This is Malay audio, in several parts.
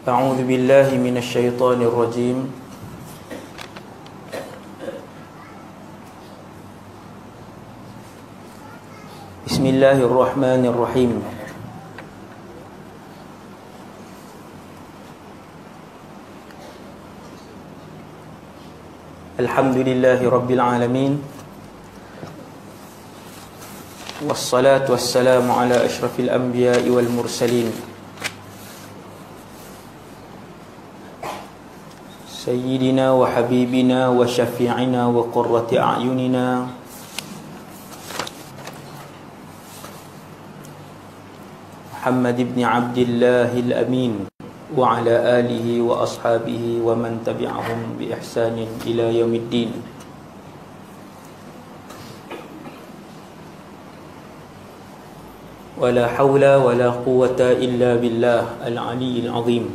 أعوذ بالله من الشيطان الرجيم. بسم الله الرحمن الرحيم. الحمد لله رب العالمين، والصلاة والسلام على أشرف الأنبياء والمرسلين، سيدنا وحبيبنا وشفيعنا وقرة أعيننا محمد بن عبد الله الأمين وعلى آله وأصحابه ومن تبعهم بإحسان إلى يوم الدين. ولا حول ولا قوة إلا بالله العلي العظيم.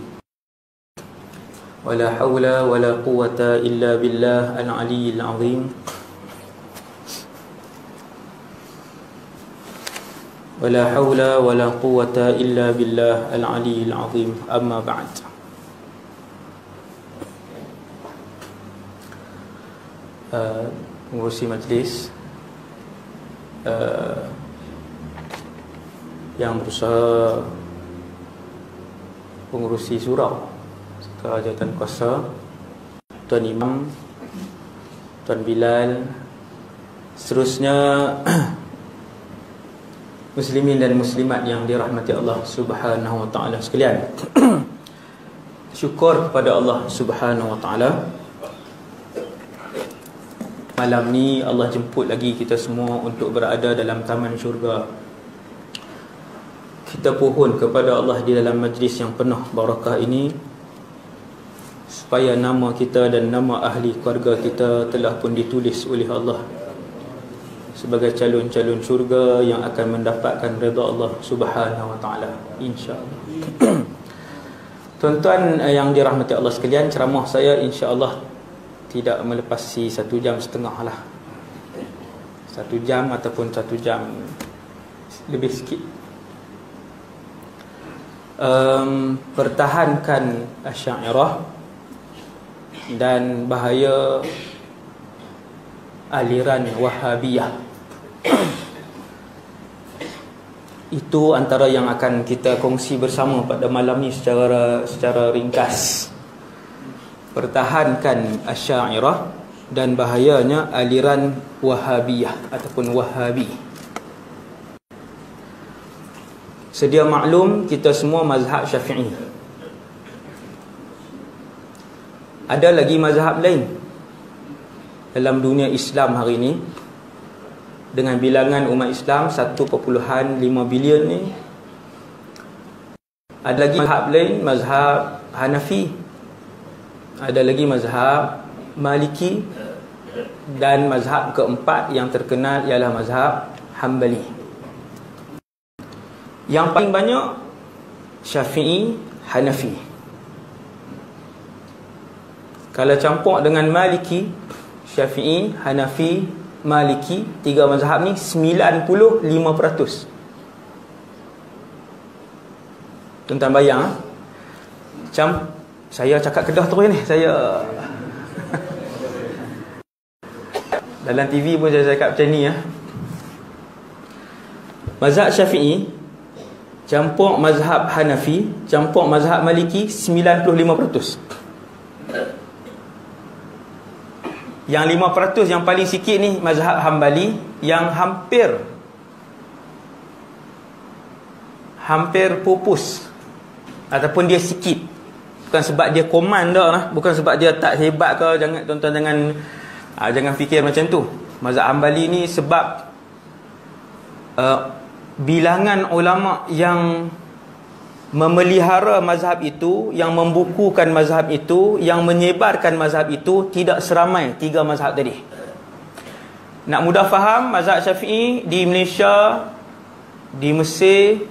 ولا حول ولا قوة إلا بالله العلي العظيم. ولا حول ولا قوة إلا بالله العلي العظيم. أما بعد. Pengurusi majlis yang berusaha pengurusi surau serta jawatan kuasa, Tuan Imam, Tuan Bilal, seterusnya muslimin dan muslimat yang dirahmati Allah Subhanahu wa taala sekalian. Syukur kepada Allah Subhanahu wa taala, malam ni Allah jemput lagi kita semua untuk berada dalam taman syurga. Kita pohon kepada Allah di dalam majlis yang penuh barakah ini, supaya nama kita dan nama ahli keluarga kita telah pun ditulis oleh Allah sebagai calon-calon syurga yang akan mendapatkan redha Allah Subhanahu wa taala, insya-Allah. Tuan-tuan yang dirahmati Allah sekalian, ceramah saya insya-Allah tidak melepasi 1 jam setengah lah. 1 jam ataupun 1 jam lebih sikit. Pertahankan Asy'ariyah dan bahaya aliran Wahhabiyah. Itu antara yang akan kita kongsi bersama pada malam ni secara ringkas. Pertahankan Asy'ariyah dan bahayanya aliran Wahhabiyah ataupun Wahhabi. Sedia maklum kita semua mazhab Syafi'i. Ada lagi mazhab lain dalam dunia Islam hari ini dengan bilangan umat Islam 1.5 bilion ni. Ada lagi mazhab lain, mazhab Hanafi. Ada lagi mazhab Maliki, dan mazhab keempat yang terkenal ialah mazhab Hambali. Yang paling banyak Syafi'i, Hanafi. Kalau campur dengan Maliki, Syafi'i, Hanafi, Maliki, 3 mazhab ni 95%. Tuan-tuan bayang, macam saya cakap Kedah terus ni, saya dalam TV pun saya cakap macam ni ya. Mazhab Syafi'i campur mazhab Hanafi, campur mazhab Maliki 95%. Yang 5% yang paling sikit ni mazhab Hambali, yang hampir pupus ataupun dia sikit. Bukan sebab dia koman dah lah, bukan sebab dia tak hebat ke. Jangan tuan-tuan jangan fikir macam tu. Mazhab Hambali ni sebab bilangan ulama yang memelihara mazhab itu, yang membukukan mazhab itu, yang menyebarkan mazhab itu tidak seramai 3 mazhab tadi. Nak mudah faham, mazhab Syafi'i di Malaysia, di Mesir,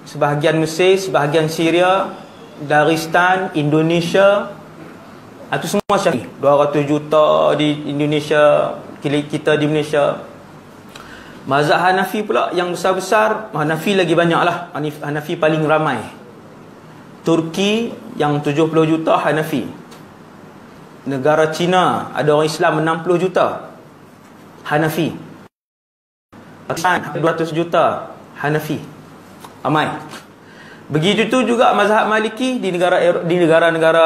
sebahagian Syria, Dagestan, Indonesia, itu semua Syafi'i. 200 juta di Indonesia, kita di Malaysia. Mazhab Hanafi pula yang besar-besar, Hanafi lagi banyak lah, Hanafi paling ramai. Turki yang 70 juta Hanafi. Negara China ada orang Islam 60 juta Hanafi. Pakistan 200 juta Hanafi. Ramai. Begitu tu juga mazhab Maliki di negara-negara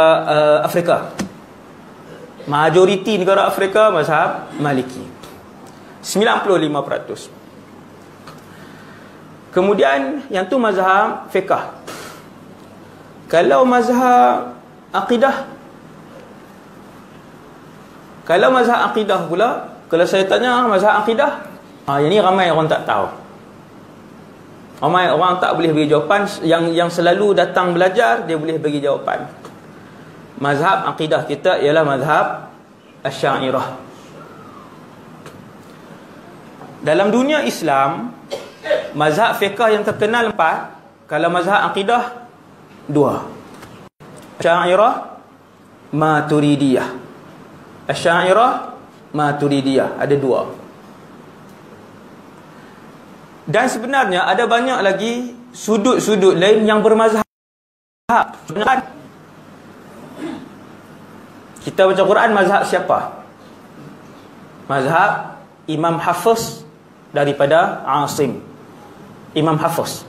Afrika. Majoriti negara Afrika mazhab Maliki. 95%. Kemudian yang tu mazhab fiqh. Kalau mazhab akidah, pula, kalau saya tanya mazhab akidah, yang ni ramai orang tak tahu. Ramai orang tak boleh bagi jawapan. Yang selalu datang belajar, dia boleh bagi jawapan. Mazhab akidah kita ialah mazhab Asy'ariyah. Dalam dunia Islam, mazhab fiqh yang terkenal 4. Kalau mazhab akidah 2. Asy'ariyah, Maturidiyah. Asy'ariyah, Maturidiyah, ada 2. Dan sebenarnya ada banyak lagi sudut-sudut lain yang bermazhab. Kita baca Quran, mazhab siapa? Mazhab Imam Hafiz daripada Asim. Imam Hafiz.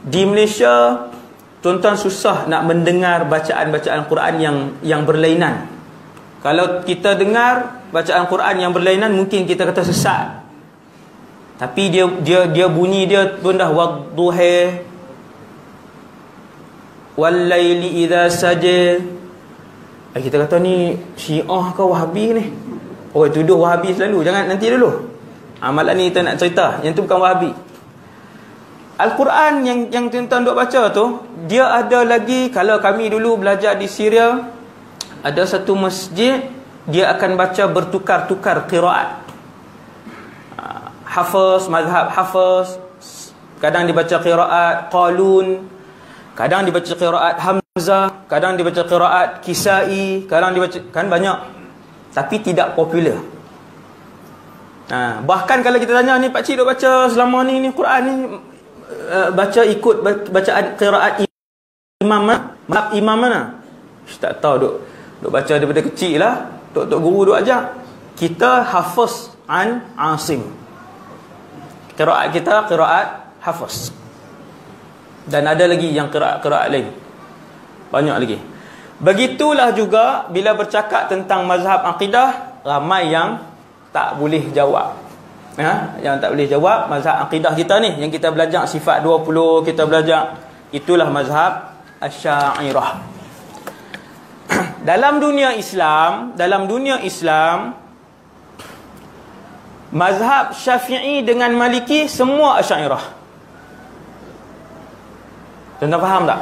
Di Malaysia, tuan-tuan susah nak mendengar bacaan-bacaan Quran yang berlainan. Kalau kita dengar bacaan Quran yang berlainan, mungkin kita kata sesat. Tapi dia bunyi dia pun dah wadduha wal laili idza saja. Kita kata ni Syiah ke Wahabi ni? Oh, tuduh Wahabi selalu. Jangan, nanti dulu. Malam ni kita nak cerita. Yang tu bukan Wahabi. Al-Quran yang tuan-tuan duk baca tu, dia ada lagi. Kalau kami dulu belajar di Syria, ada satu masjid, dia akan baca bertukar-tukar qiraat. Hafiz, mazhab Hafiz, kadang dibaca qiraat Qalun, kadang dibaca qiraat Hamzah, kadang dibaca qiraat Kisai, kadang dibaca, kan banyak. Tapi tidak popular. Bahkan kalau kita tanya ni, pak cik duk baca selama ni Quran ni, baca ikut bacaan qiraat imam mana? Tak tahu, duk baca daripada kecil lah. Tok guru duk ajar. Kita Hafiz an Asim. Qiraat kita qiraat Hafiz. Dan ada lagi yang qiraat lain. Banyak lagi. Begitulah juga bila bercakap tentang mazhab akidah, ramai yang tak boleh jawab. Yang tak boleh jawab mazhab akidah kita ni, yang kita belajar sifat 20, kita belajar, itulah mazhab Asy'ariyah. Dalam dunia Islam, mazhab Syafi'i dengan Maliki semua Asy'ariyah. Tuan-tuan faham tak?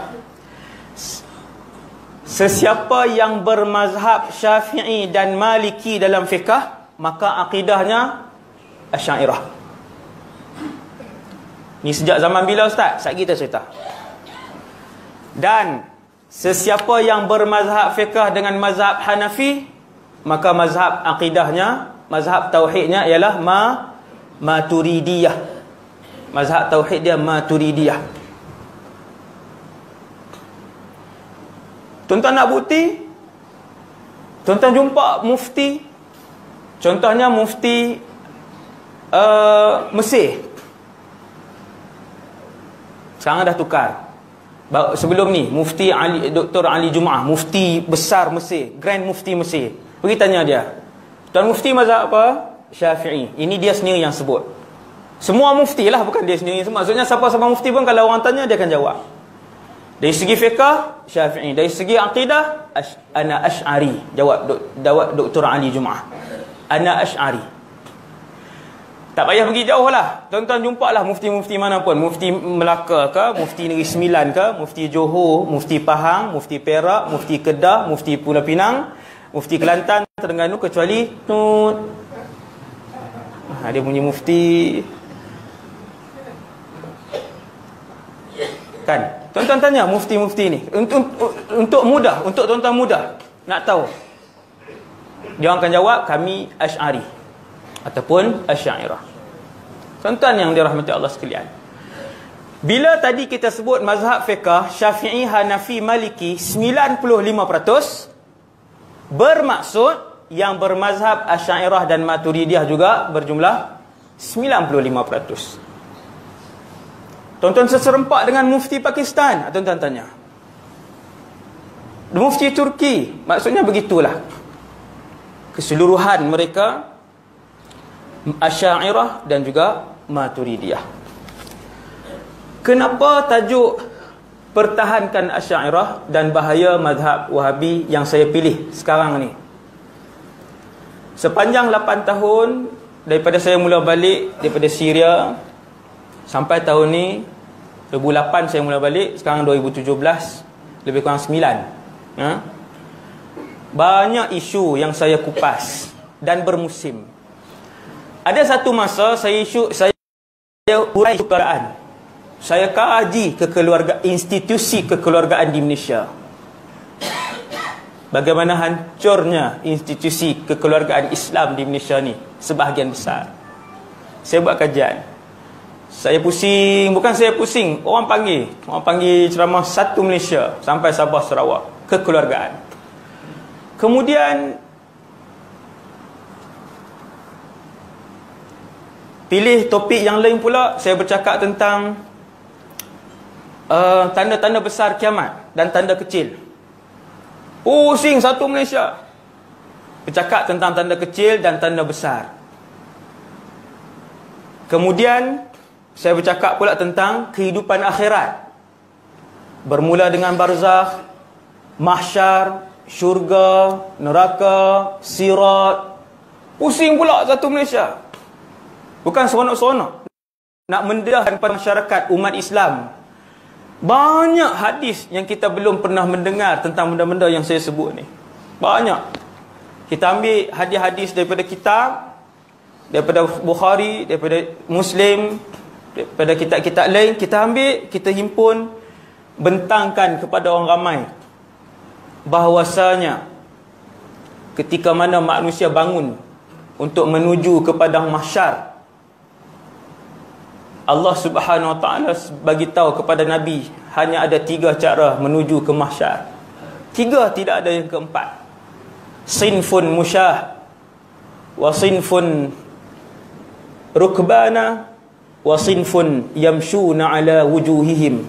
Sesiapa yang bermazhab Syafi'i dan Maliki dalam fiqh, maka akidahnya Asy'ariyah. Ni sejak zaman bila ustaz? Sat kita cerita. Dan sesiapa yang bermazhab fiqh dengan mazhab Hanafi, maka mazhab akidahnya, mazhab tauhidnya ialah Maturidiyah. Mazhab tauhid dia Maturidiyah. Tuan-tuan nak bukti? Tuan-tuan jumpa mufti, contohnya mufti Mesir. Sekarang dah tukar. Sebelum ni Mufti Dr. Ali Jumaah, mufti besar Mesir, Grand Mufti Mesir. Pergi tanya dia, Tuan Mufti mazhab apa? Syafi'i. Ini dia sendiri yang sebut. Semua mufti lah, bukan dia sendiri semua. Maksudnya siapa-siapa mufti pun kalau orang tanya, dia akan jawab. Dari segi fiqh, Syafi'i. Dari segi akidah, ana Asy'ari. Jawab Dr. Ali Jumaah, ana Asy'ari. Tak payah pergi jauh lah. Tuan-tuan jumpa lah mufti-mufti mana pun. Mufti Melaka ke, mufti Negeri Sembilan ke, mufti Johor, mufti Pahang, mufti Perak, mufti Kedah, mufti Pulau Pinang, mufti Kelantan, Terengganu, kecuali dia punya mufti. Kan? Tuan-tuan tanya mufti-mufti ni. Untuk mudah, untuk tuan-tuan mudah nak tahu, dia akan jawab, kami Asy'ari ataupun Asy'ariyah. Tuan-tuan yang dirahmati Allah sekalian, Bila tadi kita sebut mazhab fiqh Syafi'i, Hanafi, Maliki 95%, bermaksud yang bermazhab Asy'ariyah dan Maturidiyah juga berjumlah 95%. Tuan-tuan seserempak dengan mufti Pakistan, tuan-tuan tanya. Mufti Turki, maksudnya begitulah. Keseluruhan mereka Asy'ariyah dan juga Maturidiyah. Kenapa tajuk pertahankan Asy'ariyah dan bahaya mazhab Wahabi yang saya pilih sekarang ni? Sepanjang 8 tahun daripada saya mula balik daripada Syria sampai tahun ni 2008 saya mula balik, sekarang 2017, lebih kurang 9. Banyak isu yang saya kupas dan bermusim. Ada satu masa saya urai kekeluargaan. Saya kaji institusi kekeluargaan di Malaysia. Bagaimana hancurnya institusi kekeluargaan Islam di Malaysia ni sebahagian besar. Saya buat kajian. Saya pusing, bukan saya pusing, orang panggil ceramah satu Malaysia sampai Sabah Sarawak, kekeluargaan. Kemudian pilih topik yang lain pula, saya bercakap tentang tanda-tanda besar kiamat dan tanda kecil. Pusing satu Malaysia. Bercakap tentang tanda kecil dan tanda besar. Kemudian saya bercakap pula tentang kehidupan akhirat. Bermula dengan barzakh, mahsyar, syurga, neraka, sirat. Pusing pula satu Malaysia. Bukan seronok-seronok nak mendedahkan pada masyarakat umat Islam. Banyak hadis yang kita belum pernah mendengar tentang benda-benda yang saya sebut ni. Banyak. Kita ambil hadis-hadis daripada kitab, daripada Bukhari, daripada Muslim, daripada kitab-kitab lain, kita ambil, kita himpun, bentangkan kepada orang ramai bahawasanya ketika mana manusia bangun untuk menuju ke padang mahsyar, Allah Subhanahu Wa Taala bagi tahu kepada Nabi hanya ada 3 cara menuju ke mahsyar. 3, tidak ada yang keempat. Sinfun musyah, wa sinfun rukbana, wa sinfun yamshuna ala wujuhihim.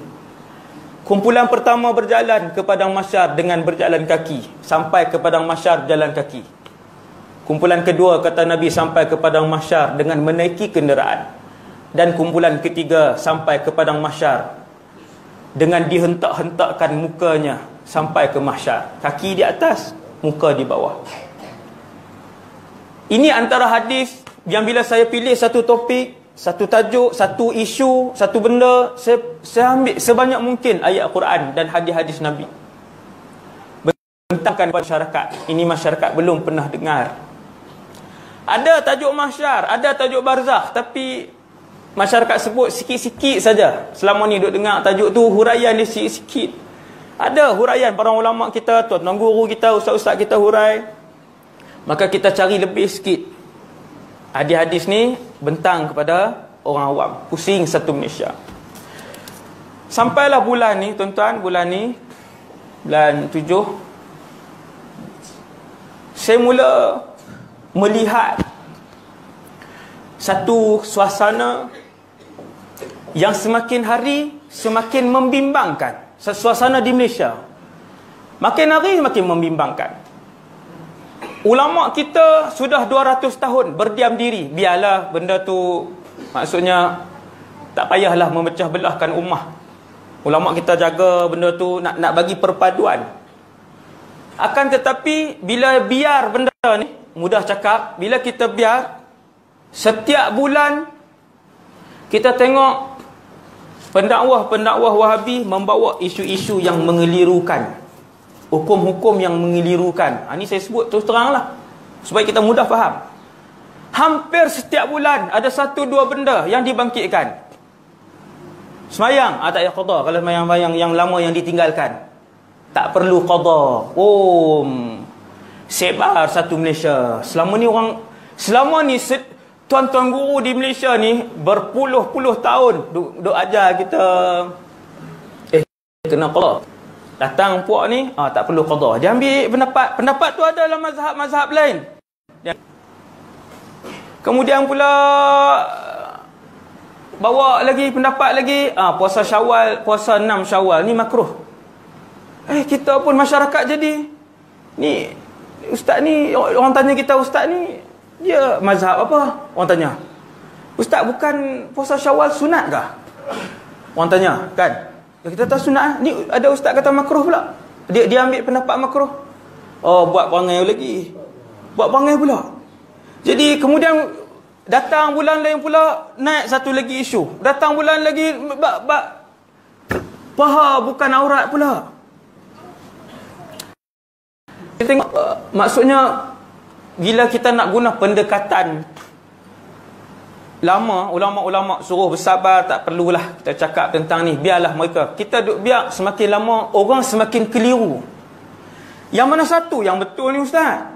Kumpulan pertama berjalan ke padang mahsyar dengan berjalan kaki, sampai ke padang mahsyar jalan kaki. Kumpulan kedua, kata Nabi, sampai ke padang mahsyar dengan menaiki kenderaan. Dan kumpulan ketiga sampai ke padang mahsyar dengan dihentak-hentakkan mukanya sampai ke mahsyar. Kaki di atas, muka di bawah. Ini antara hadis yang bila saya pilih satu topik, satu tajuk, satu isu, satu benda, saya ambil sebanyak mungkin ayat Quran dan hadis-hadis Nabi. Bentangkan kepada masyarakat. Ini masyarakat belum pernah dengar. Ada tajuk mahsyar, ada tajuk barzakh, tapi masyarakat sebut sikit-sikit saja. Selama ni duk dengar tajuk tu, huraian dia sikit-sikit. Ada huraian para ulama kita, tuan-tuan guru kita, ustaz-ustaz kita hurai. Maka kita cari lebih sikit. Hadis-hadis ni bentang kepada orang awam. Pusing satu Malaysia. Sampailah bulan ni, tuan-tuan, bulan 7, saya mula melihat satu suasana yang semakin hari semakin membimbangkan. Suasana di Malaysia makin hari makin membimbangkan. Ulama kita sudah 200 tahun berdiam diri. Biarlah benda tu, maksudnya tak payahlah memecah belahkan ummah. Ulama kita jaga benda tu, nak bagi perpaduan. Akan tetapi bila biar benda ni, mudah cakap, bila kita biar, setiap bulan kita tengok pendakwah-pendakwah Wahabi membawa isu-isu yang mengelirukan, hukum-hukum yang mengelirukan. Ini saya sebut terus teranglah supaya kita mudah faham. Hampir setiap bulan ada 1-2 benda yang dibangkitkan. Semayang, tak payah qada. Kalau semayang-semayang yang lama yang ditinggalkan, tak perlu qada. Sebar satu Malaysia. Selama ni tuan-tuan guru di Malaysia ni berpuluh-puluh tahun duk ajar kita kena qada. Datang puak ni tak perlu qada. Dia ambil pendapat tu ada dalam mazhab lain. Kemudian pula bawa lagi pendapat lagi puasa Syawal, puasa 6 Syawal ni makruh. Kita pun masyarakat jadi ni ustaz ni, orang tanya kita, ustaz ni dia mazhab apa? Orang tanya, ustaz bukan puasa Syawal sunat kah? Orang tanya kan. Kita tahu sunat. Ni ada ustaz kata makruh pula. Dia ambil pendapat makruh. Buat perangai lagi. Buat perangai pula. Jadi kemudian datang bulan lain pula naik satu lagi isu. Datang bulan lagi paha bukan aurat pula. Kita tengok maksudnya bila kita nak guna pendekatan lama, ulama-ulama suruh bersabar, tak perlulah kita cakap tentang ni, biarlah mereka. Kita duk biar, semakin lama orang semakin keliru. Yang mana satu yang betul ni ustaz?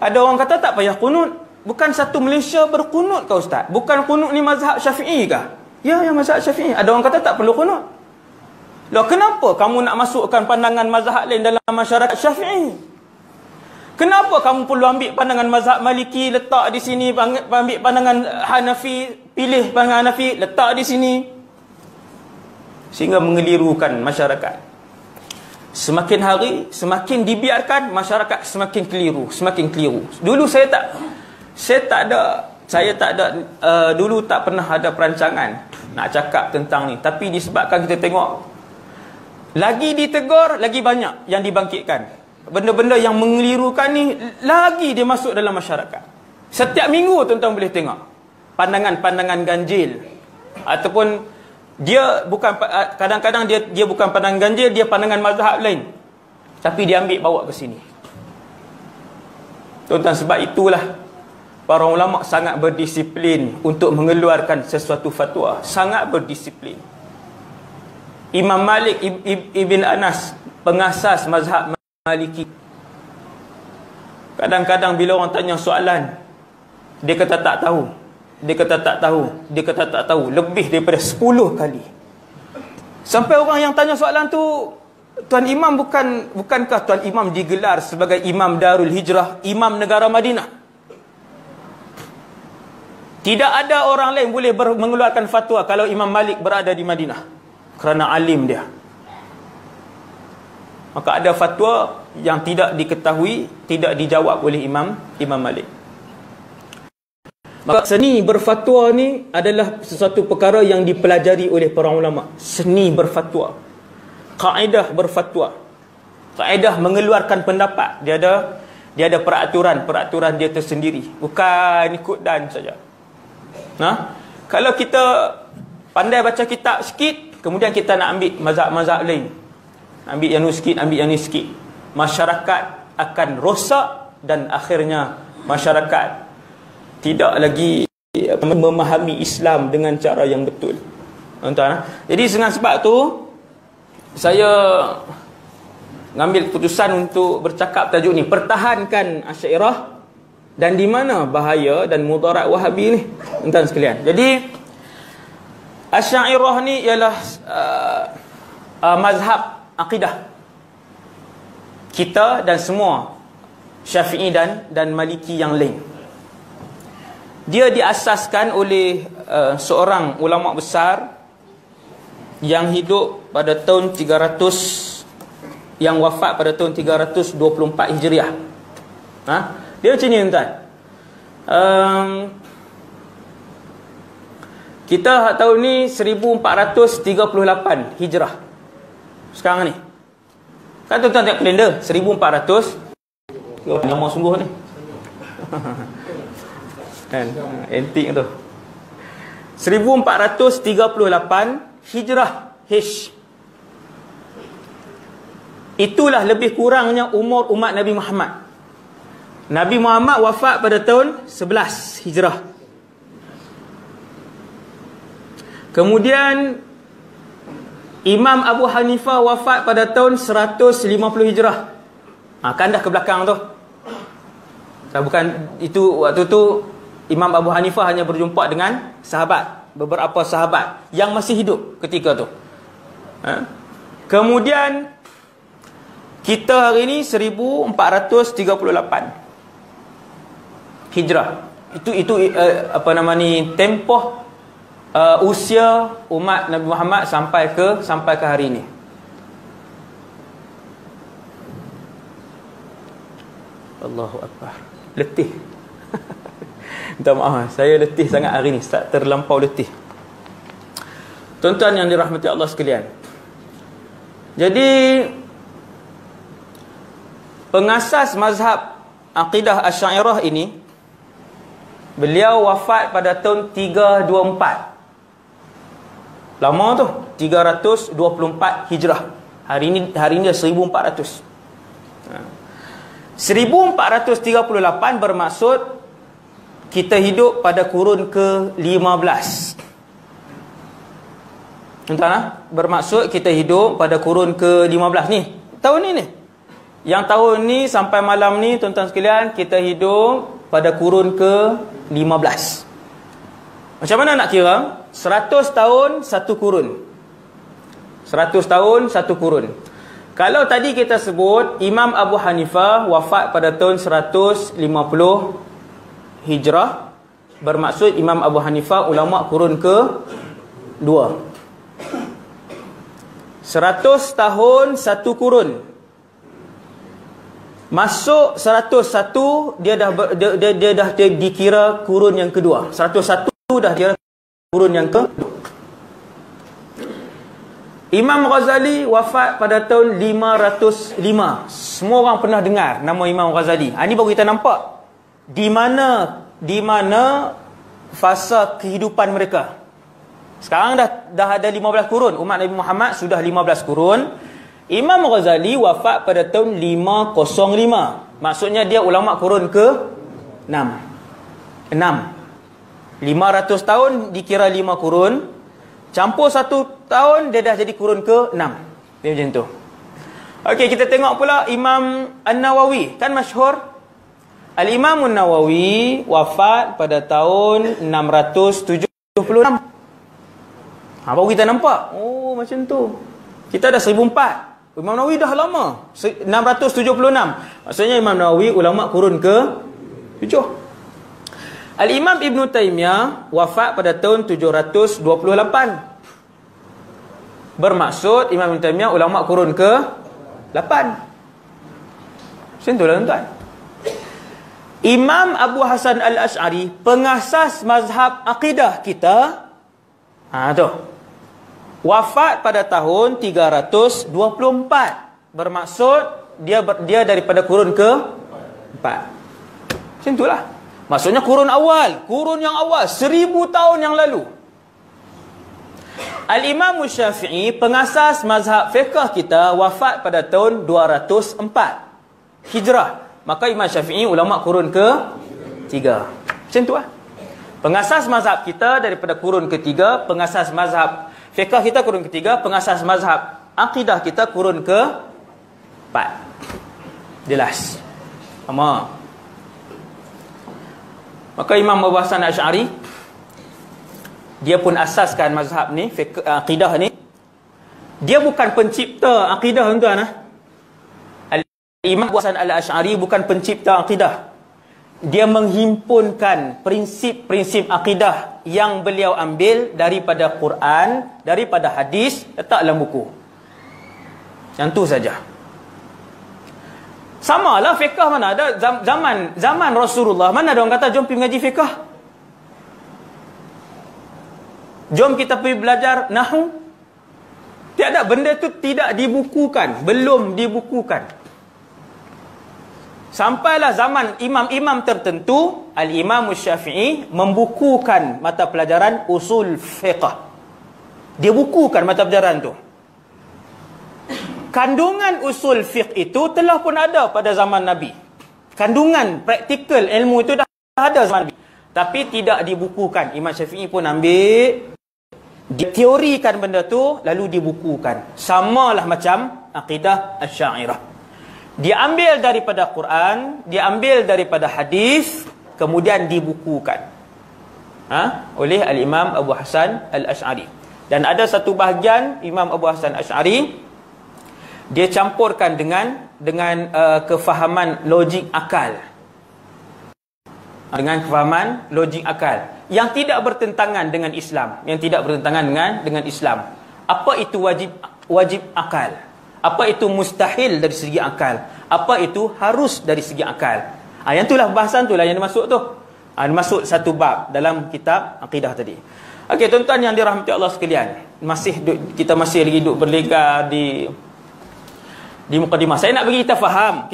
Ada orang kata tak payah kunut. Bukan satu Malaysia berkunut kah ustaz? Bukan kunut ni mazhab Syafi'i kah? Ya, yang mazhab Syafi'i. Ada orang kata tak perlu kunut. Loh, kenapa kamu nak masukkan pandangan mazhab lain dalam masyarakat Syafi'i? Kenapa kamu perlu ambil pandangan mazhab Maliki, letak di sini, ambil pandangan Hanafi, pilih pandangan Hanafi, letak di sini? Sehingga mengelirukan masyarakat. Semakin hari, semakin dibiarkan, masyarakat semakin keliru, semakin keliru. Dulu saya tak ada dulu tak pernah ada perancangan nak cakap tentang ni. Tapi disebabkan kita tengok, lagi ditegur, lagi banyak yang dibangkitkan. Benda-benda yang mengelirukan ni lagi dia masuk dalam masyarakat. Setiap minggu tuan-tuan boleh tengok pandangan-pandangan ganjil, ataupun dia bukan, kadang-kadang dia bukan pandangan ganjil, dia pandangan mazhab lain, tapi dia ambil bawa ke sini. Tuan-tuan, sebab itulah para ulama sangat berdisiplin untuk mengeluarkan sesuatu fatwa, sangat berdisiplin. Imam Malik Ibn Anas, pengasas mazhab Maliki, kadang-kadang bila orang tanya soalan, dia kata tak tahu. Dia kata tak tahu. Dia kata tak tahu. Lebih daripada 10 kali. Sampai orang yang tanya soalan tu, Tuan Imam bukankah Tuan Imam digelar sebagai Imam Darul Hijrah, Imam Negara Madinah? Tidak ada orang lain boleh mengeluarkan fatwa kalau Imam Malik berada di Madinah, kerana alim dia. Maka ada fatwa yang tidak diketahui, tidak dijawab oleh Imam Malik. Maka seni berfatwa ni adalah sesuatu perkara yang dipelajari oleh para ulama. Seni berfatwa, kaedah berfatwa, kaedah mengeluarkan pendapat. Dia ada peraturan dia tersendiri, bukan ikut dan saja. Kalau kita pandai baca kitab sikit, kemudian kita nak ambil mazhab-mazhab lain, ambil yang ni sikit, ambil yang ni sikit, masyarakat akan rosak dan akhirnya masyarakat tidak lagi memahami Islam dengan cara yang betul. Tuan-tuan, jadi dengan sebab tu saya ngambil keputusan untuk bercakap tajuk ni, pertahankan Asy'ariyah dan di mana bahaya dan mudarat Wahabi ni, tuan-tuan sekalian. Jadi Asy'ariyah ni ialah mazhab akidah kita dan semua Syafi'i dan Maliki yang lain. Dia diasaskan oleh seorang ulama besar yang hidup pada tahun 300, yang wafat pada tahun 324 Hijriah. Dia macam ni, tuan. Kita tahun ni 1438 Hijrah. Sekarang ni kan tuan-tuan tengok kalender 1400. Lama sungguh ni. Kan antik tu. 1438 Hijrah Itulah lebih kurangnya umur umat Nabi Muhammad. Nabi Muhammad wafat pada tahun 11 Hijrah. Kemudian Imam Abu Hanifah wafat pada tahun 150 Hijrah. Kan dah ke belakang tu. Bukan itu, waktu tu Imam Abu Hanifah hanya berjumpa dengan sahabat, beberapa sahabat yang masih hidup ketika tu. Kemudian kita hari ini 1438 Hijrah. Itu apa nama ni, tempoh usia umat Nabi Muhammad sampai ke hari ini. Allahu Akbar. Letih. Minta maaf, saya letih sangat hari ni, tak terlampau letih. Tuan-tuan yang dirahmati Allah sekalian. Jadi pengasas mazhab akidah Asy'ariyah ini, beliau wafat pada tahun 324. Lama tu, 324 Hijrah. Hari ini dah 1400. 1438 bermaksud kita hidup pada kurun ke-15. Tuan-tuan, bermaksud kita hidup pada kurun ke-15 ni. Tahun ni. Yang tahun ni sampai malam ni, tuan-tuan sekalian, kita hidup pada kurun ke-15. Macam mana nak kira? 100 tahun satu kurun. 100 tahun satu kurun. Kalau tadi kita sebut Imam Abu Hanifah wafat pada tahun 150 Hijrah, bermaksud Imam Abu Hanifah ulama kurun ke-2. 100 tahun satu kurun. Masuk 101 dia dah dikira kurun yang kedua. 101 dah dikira kurun yang kedua. Imam Ghazali wafat pada tahun 505. Semua orang pernah dengar nama Imam Ghazali. Ini baru kita nampak di mana fasa kehidupan mereka. Sekarang dah ada 15 kurun. Umat Nabi Muhammad sudah 15 kurun. Imam Ghazali wafat pada tahun 505. Maksudnya dia ulama kurun ke-6. 500 tahun dikira 5 kurun. Campur 1 tahun, dia dah jadi kurun ke-6. Dia macam tu. Okey, kita tengok pula Imam An-Nawawi. Kan masyhur? Al-Imam An-Nawawi wafat pada tahun 676. Baru kita nampak. Oh, macam tu. Kita dah 1004. Imam Nawawi dah lama. 676. Maksudnya Imam Nawawi ulama kurun ke-7. Al-Imam Ibn Taymiyah wafat pada tahun 728. Bermaksud Imam Ibn Taymiyah ulama kurun ke-8. Macam tu lah tuan-tuan. Imam Abu Hasan Al-Asy'ari, pengasas mazhab akidah kita, tu, wafat pada tahun 324. Bermaksud dia daripada kurun ke-4. Macam tu lah. Maksudnya kurun awal, kurun yang awal, 1000 tahun yang lalu. Al-Imam Syafi'i, pengasas mazhab fiqh kita, wafat pada tahun 204 Hijrah. Maka Imam Syafi'i ulama kurun ke-3. Macam tu lah. Pengasas mazhab kita daripada kurun ke-3, pengasas mazhab fiqh kita kurun ke-3, pengasas mazhab akidah kita kurun ke-4. Jelas. Sama. Maka Imam Abu Hasan Asy'ari, dia pun asaskan mazhab ni, akidah ni. Dia bukan pencipta akidah, tuan-tuan. Imam Abu Hasan Al-Asy'ari bukan pencipta akidah. Dia menghimpunkan prinsip-prinsip akidah yang beliau ambil daripada Quran, daripada hadis, letak dalam buku. Yang tu saja. Sama lah fiqh, mana ada zaman Rasulullah, mana ada orang kata jom pergi mengaji fiqh, jom kita pergi belajar nahwu. Tiada, benda tu tidak dibukukan, belum dibukukan. Sampailah zaman imam-imam tertentu, Al-Imam Syafi'i membukukan mata pelajaran usul fiqh. Dia bukukan mata pelajaran tu. Kandungan usul fiqh itu telah pun ada pada zaman Nabi. Kandungan praktikal ilmu itu dah ada zaman Nabi, tapi tidak dibukukan. Imam Syafi'i pun ambil, dia teorikan benda tu, lalu dibukukan. Samalah macam akidah Asy'ariyah. Dia ambil daripada Quran, dia ambil daripada hadis, kemudian dibukukan oleh Al-Imam Abu Hasan Al-Asy'ari. Dan ada satu bahagian Imam Abu Hasan Al-Asy'ari dia campurkan dengan kefahaman logik akal. Dengan kefahaman logik akal yang tidak bertentangan dengan Islam, yang tidak bertentangan dengan Islam. Apa itu wajib akal? Apa itu mustahil dari segi akal? Apa itu harus dari segi akal? Yang itulah bahasan itulah yang dimasuk tu. Masuk satu bab dalam kitab akidah tadi. Okey, tuan-tuan yang dirahmati Allah sekalian, kita masih lagi duduk berlegar di mukadimah. Saya nak bagi kita faham.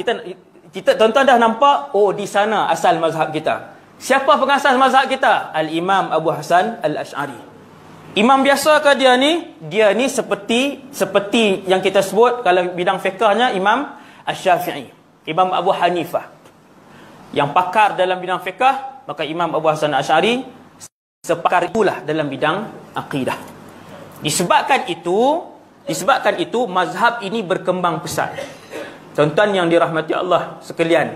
Kita tuan-tuan dah nampak, di sana asal mazhab kita. Siapa pengasas mazhab kita? Al-Imam Abu Hasan Al-Asy'ari. Imam biasa ke dia ni? Dia ni seperti yang kita sebut kalau bidang fiqhnya Imam Asy-Syafi'i, Imam Abu Hanifah. Yang pakar dalam bidang fiqh, maka Imam Abu Hasan Al-Asy'ari sepakar itulah dalam bidang akidah. Disebabkan itu mazhab ini berkembang pesat. Tuan-tuan yang dirahmati Allah sekalian,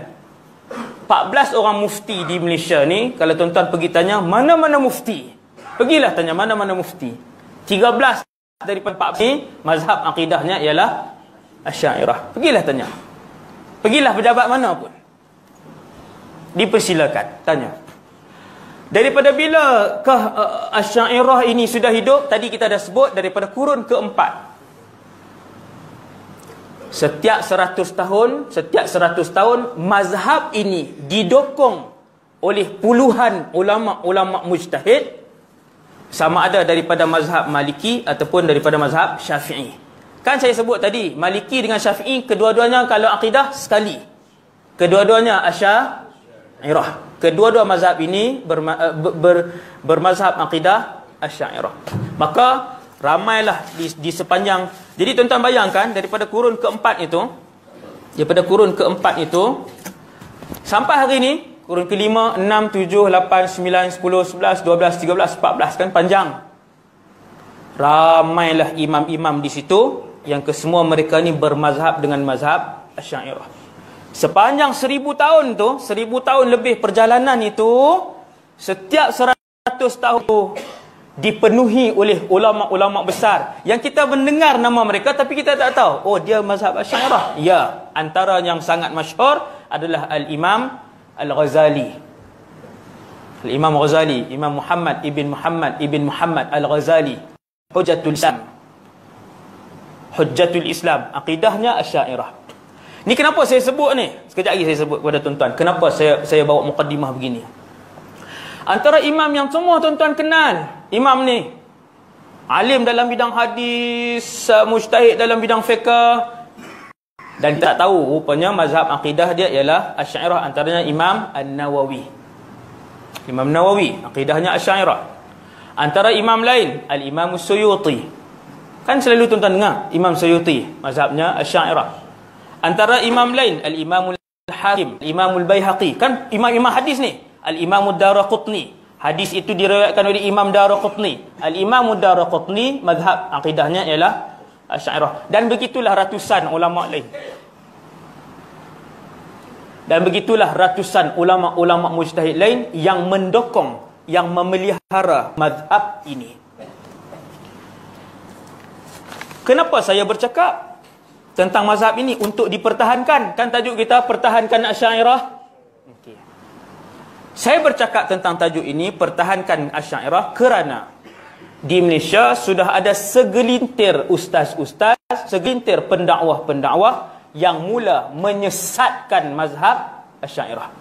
14 orang mufti di Malaysia ni, kalau tuan-tuan pergi tanya mana-mana mufti, pergilah tanya mana-mana mufti, 13 daripada 14 ni mazhab akidahnya ialah Asy'ariyah. Pergilah tanya, pergilah pejabat mana pun, dipersilakan tanya. Daripada bilakah Asy'ariyah ini sudah hidup? Tadi kita dah sebut daripada kurun keempat. Setiap 100 tahun mazhab ini didokong oleh puluhan ulama-ulama mujtahid, sama ada daripada mazhab Maliki ataupun daripada mazhab Syafi'i. Kan saya sebut tadi, Maliki dengan Syafi'i kedua-duanya kalau akidah sekali. Kedua-duanya Asy'ariyah. Kedua-dua mazhab ini bermazhab akidah Asy'ariyah. Maka ramailah di sepanjang. Jadi tuan-tuan bayangkan daripada kurun keempat itu sampai hari ini, kurun ke-5, 6, 7, 8, 9, 10, 11, 12, 13, 14, kan panjang. Ramailah imam-imam di situ yang kesemua mereka ni bermazhab dengan mazhab Asy'ariyah. Sepanjang 1000 tahun tu, 1000 tahun lebih perjalanan itu, setiap 100 tahun tu dipenuhi oleh ulama-ulama besar yang kita mendengar nama mereka tapi kita tak tahu, dia mazhab Asy'ariyah. Ya, antara yang sangat masyhur adalah Al-Imam Al-Ghazali. Al-Imam Ghazali, Imam Muhammad ibn Muhammad Al-Ghazali, Hujjatul Islam, akidahnya Asy'ariyah. Ni kenapa saya sebut ni? Sekejap lagi saya sebut kepada tuan-tuan. Kenapa saya bawa mukadimah begini? Antara imam yang semua tuan-tuan kenal, imam ni alim dalam bidang hadis, mujtahid dalam bidang fiqh, dan tak tahu rupanya mazhab akidah dia ialah Asy'ariyah. Antaranya Imam An-Nawawi. Imam Nawawi akidahnya Asy'ariyah. Antara imam lain Al-Imam Suyuti. Kan selalu tuan-tuan dengar Imam Suyuti mazhabnya Asy'ariyah. Antara imam lain Al-Imam Al-Hakim, Al-Imam Al-Baihaqi. Kan imam-imam hadis ni Al-Imam Ad-Daraqutni. Hadis itu diriwayatkan oleh Imam Daraqutni. Al-Imam Ad-Daraqutni mazhab akidahnya ialah Asy'ariyah. Dan begitulah ratusan ulama lain. Dan begitulah ratusan ulama-ulama mujtahid lain yang mendokong, yang memelihara mazhab ini. Kenapa saya bercakap tentang mazhab ini? Untuk dipertahankan. Kan tajuk kita pertahankan Asy'ariyah. Saya bercakap tentang tajuk ini, pertahankan Asy'ariyah, kerana di Malaysia sudah ada segelintir ustaz-ustaz, segelintir pendakwah-pendakwah yang mula menyesatkan mazhab Asy'ariyah.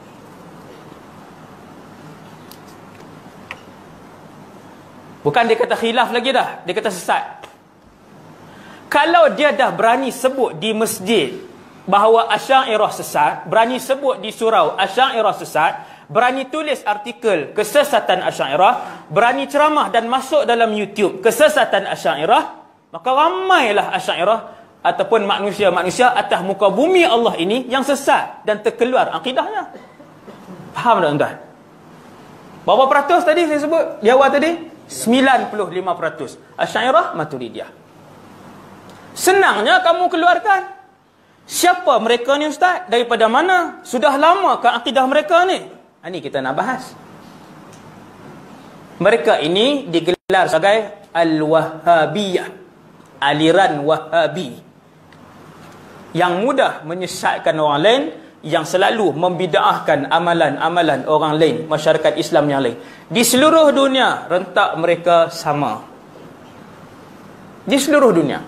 Bukan dia kata khilaf lagi dah, dia kata sesat. Kalau dia dah berani sebut di masjid bahawa Asy'ariyah sesat, berani sebut di surau Asy'ariyah sesat, berani tulis artikel kesesatan Asy'ariyah, berani ceramah dan masuk dalam YouTube kesesatan Asy'ariyah, maka ramailah Asy'ariyah ataupun manusia-manusia atas muka bumi Allah ini yang sesat dan terkeluar akidahnya. Faham tak tuan-tuan? Berapa peratus tadi saya sebut di awal tadi? 95% Asy'ariyah Maturidiyah. Senangnya kamu keluarkan. Siapa mereka ni ustaz? Daripada mana? Sudah lama ke akidah mereka ni? Ini kita nak bahas. Mereka ini digelar sebagai Al-Wahhabiyah, aliran Wahabi, yang mudah menyesatkan orang lain, yang selalu membida'ahkan amalan-amalan orang lain, masyarakat Islam yang lain. Di seluruh dunia, rentak mereka sama. Di seluruh dunia.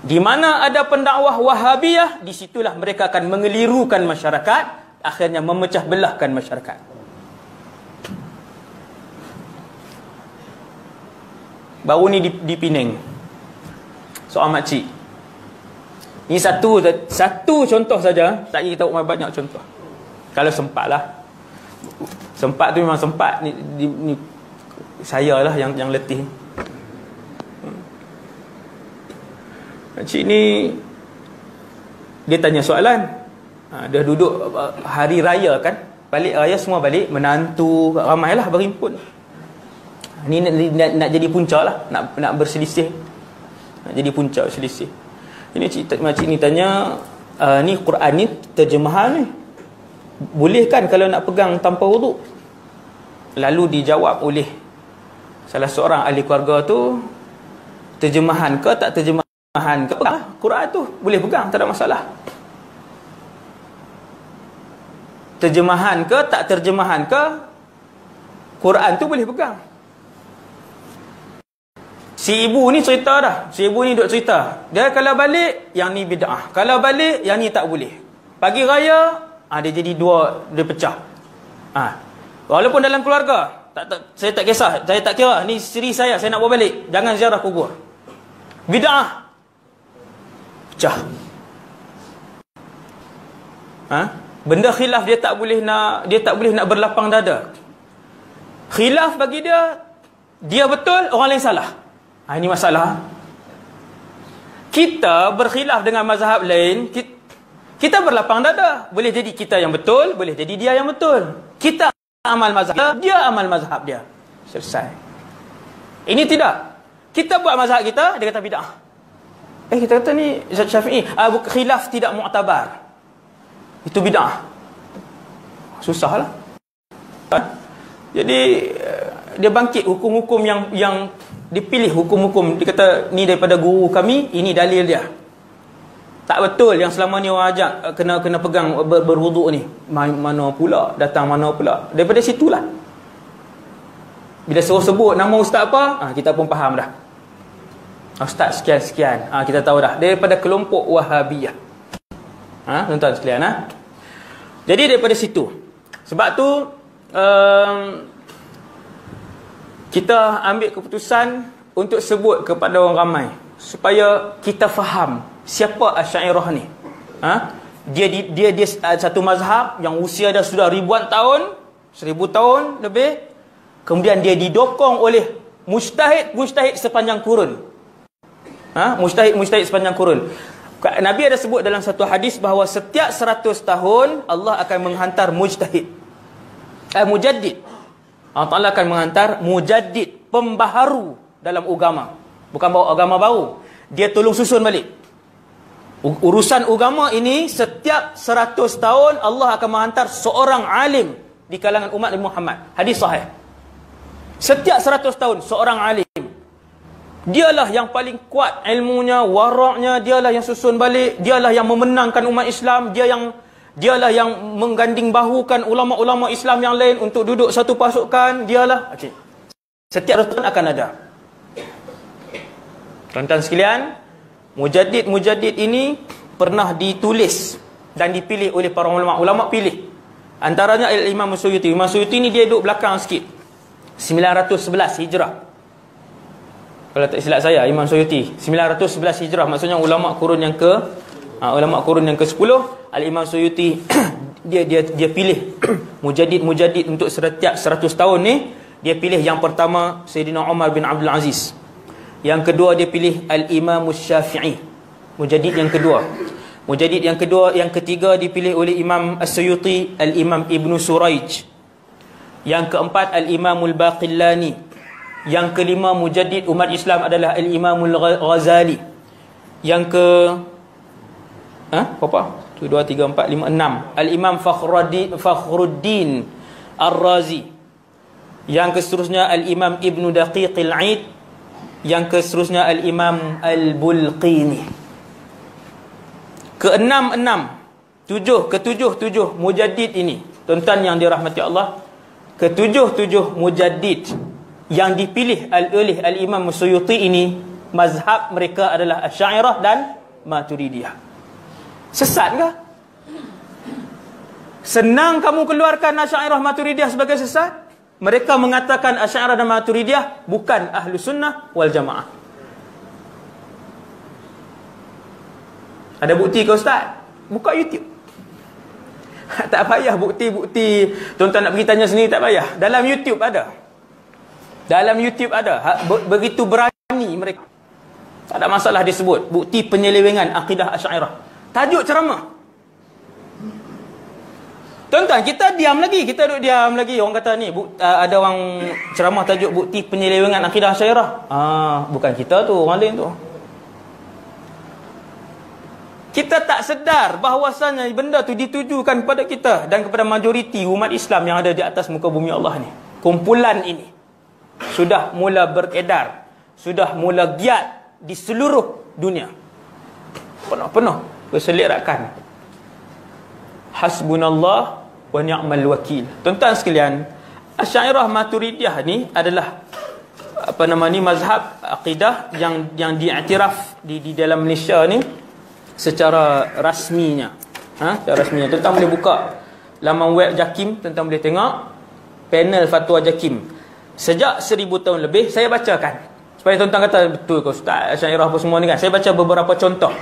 Di mana ada pendakwah Wahabiyah, di situlah mereka akan mengelirukan masyarakat, akhirnya memecah belahkan masyarakat. Baru ni di Penang, soal makcik. Ini satu contoh saja. Tak kita banyak contoh. Kalau sempat lah. Sempat tu memang sempat. Ni saya lah yang letih. Makcik ni, dia tanya soalan. Dia duduk hari raya kan, balik raya semua balik, menantu ramailah berhimpun. Ni nak jadi punca lah, nak berselisih, nak jadi punca selisih. Ini makcik ni tanya, ni Quran ni terjemahan ni boleh kan kalau nak pegang tanpa wuduk? Lalu dijawab oleh salah seorang ahli keluarga tu, terjemahan ke tak terjemahan ke, Quran tu boleh pegang, tak ada masalah. Terjemahan ke tak terjemahan ke, Quran tu boleh pegang. Si ibu ni cerita dah. Si ibu ni duk cerita. Dia kalau balik, yang ni bid'ah. Kalau balik, yang ni tak boleh. Pagi raya, dia jadi dua, dia pecah. Walaupun dalam keluarga, saya tak kisah, saya tak kira. Ni siri saya nak bawa balik. Jangan ziarah kubur. Bid'ah. Pecah. Benda khilaf dia tak boleh nak berlapang dada. Khilaf bagi dia betul, orang lain salah. Ini masalah. Kita berkhilaf dengan mazhab lain, kita berlapang dada. Boleh jadi kita yang betul, boleh jadi dia yang betul. Kita amal mazhab dia amal mazhab dia. Selesai. Ini tidak. Kita buat mazhab kita, dia kata bid'ah. Kita kata ni Syafi'i, khilaf tidak mu'tabar. Itu bid'ah. Susahlah. Jadi dia bangkit hukum-hukum yang dipilih, hukum-hukum dia kata ni daripada guru kami, ini dalil dia. Tak betul yang selama ni orang ajak kena pegang berwuduk ni. Mana pula, datang mana pula. Daripada situlah. Bila suruh sebut nama ustaz apa, kita pun faham dah. Ustaz sekian-sekian, kita tahu dah. Daripada kelompok Wahabiyah. Tuan-tuan sekalian. Jadi daripada situ. Sebab tu kita ambil keputusan untuk sebut kepada orang ramai supaya kita faham siapa Asy'ariyah ni. Dia satu mazhab yang usia dah sudah ribuan tahun, 1000 tahun lebih. Kemudian dia didokong oleh mujtahid sepanjang kurun. Mujtahid sepanjang kurun. Nabi ada sebut dalam satu hadis bahawa setiap 100 tahun Allah akan menghantar mujtahid, mujaddid. Allah Ta'ala akan menghantar mujaddid, pembaharu dalam agama. Bukan bawa agama baru, dia tolong susun balik. Urusan agama ini setiap 100 tahun Allah akan menghantar seorang alim di kalangan umat Nabi Muhammad. Hadis sahih. Setiap 100 tahun seorang alim. Dialah yang paling kuat ilmunya, waraknya, dialah yang susun balik, dialah yang memenangkan umat Islam, dialah yang mengganding bahukan ulama-ulama Islam yang lain untuk duduk satu pasukan, dialah. Setiap tahun akan ada. Tuan-tuan sekalian, mujaddid ini pernah ditulis dan dipilih oleh para ulama. Ulama pilih. Antaranya Imam Suyuti. Imam Suyuti ni dia duduk belakang sikit. 911 Hijrah. Kalau tak silap saya, Imam Suyuti 911 Hijrah, maksudnya ulama kurun yang ke-10. Al-Imam Suyuti dia pilih mujaddid untuk setiap 100 tahun ni. Dia pilih yang pertama Sayyidina Umar bin Abdul Aziz. Yang kedua dia pilih Al-Imam Syafi'i, mujaddid yang kedua. Mujaddid yang kedua, yang ketiga dipilih oleh Imam As-Suyuti, Al-Imam Ibn Suraij. Yang keempat Al-Imam Al-Baqillani. Yang kelima mujaddid umat Islam adalah Al-Imam Al-Ghazali. Yang Berapa? 1, 2, 3, 4, 5, 6. Al-Imam Fakhruddin Ar-Razi. Yang keseterusnya Al-Imam Ibn Daqiq Al-Aid. Yang keseterusnya Al-Imam Al-Bulqini. Ketujuh mujaddid ini, tuan-tuan yang dirahmati Allah, ketujuh mujaddid yang dipilih oleh Al-Imam Suyuti ini, mazhab mereka adalah Asy'ariyah dan Maturidiyah. Sesat ke? Senang kamu keluarkan Asy'ariyah Maturidiyah sebagai sesat? Mereka mengatakan Asy'ariyah dan Maturidiyah bukan ahlu sunnah wal jamaah. Ada bukti ke Ustaz? Buka YouTube. Tak payah bukti-bukti. Tuan-tuan nak pergi tanya sendiri tak payah. Dalam YouTube ada. Begitu berani mereka. Tak ada masalah disebut bukti penyelewengan akidah Asy'ariyah. Tajuk ceramah. Tuan-tuan, kita diam lagi. Kita duduk diam lagi. Orang kata ni, ada orang ceramah tajuk bukti penyelewengan akidah Asy'ariyah. Bukan kita tu, orang lain tu. Kita tak sedar bahawasanya benda tu ditujukan kepada kita dan kepada majoriti umat Islam yang ada di atas muka bumi Allah ni. Kumpulan ini sudah mula beredar, sudah mula giat di seluruh dunia. Penuh berselerakkan. Hasbunallah wa ni'mal wakil. Tuan-tuan sekalian, Asy'ariyah Maturidiyah ni adalah mazhab akidah yang diiktiraf di dalam Malaysia ni secara rasminya. Secara rasminya. Tuan-tuan boleh buka laman web JAKIM, tuan-tuan boleh tengok panel fatwa JAKIM. Sejak 1000 tahun lebih saya bacakan. Supaya tuan-tuan kata betul ke Ustaz Asy'ariyah apa semua ni kan. Saya baca beberapa contoh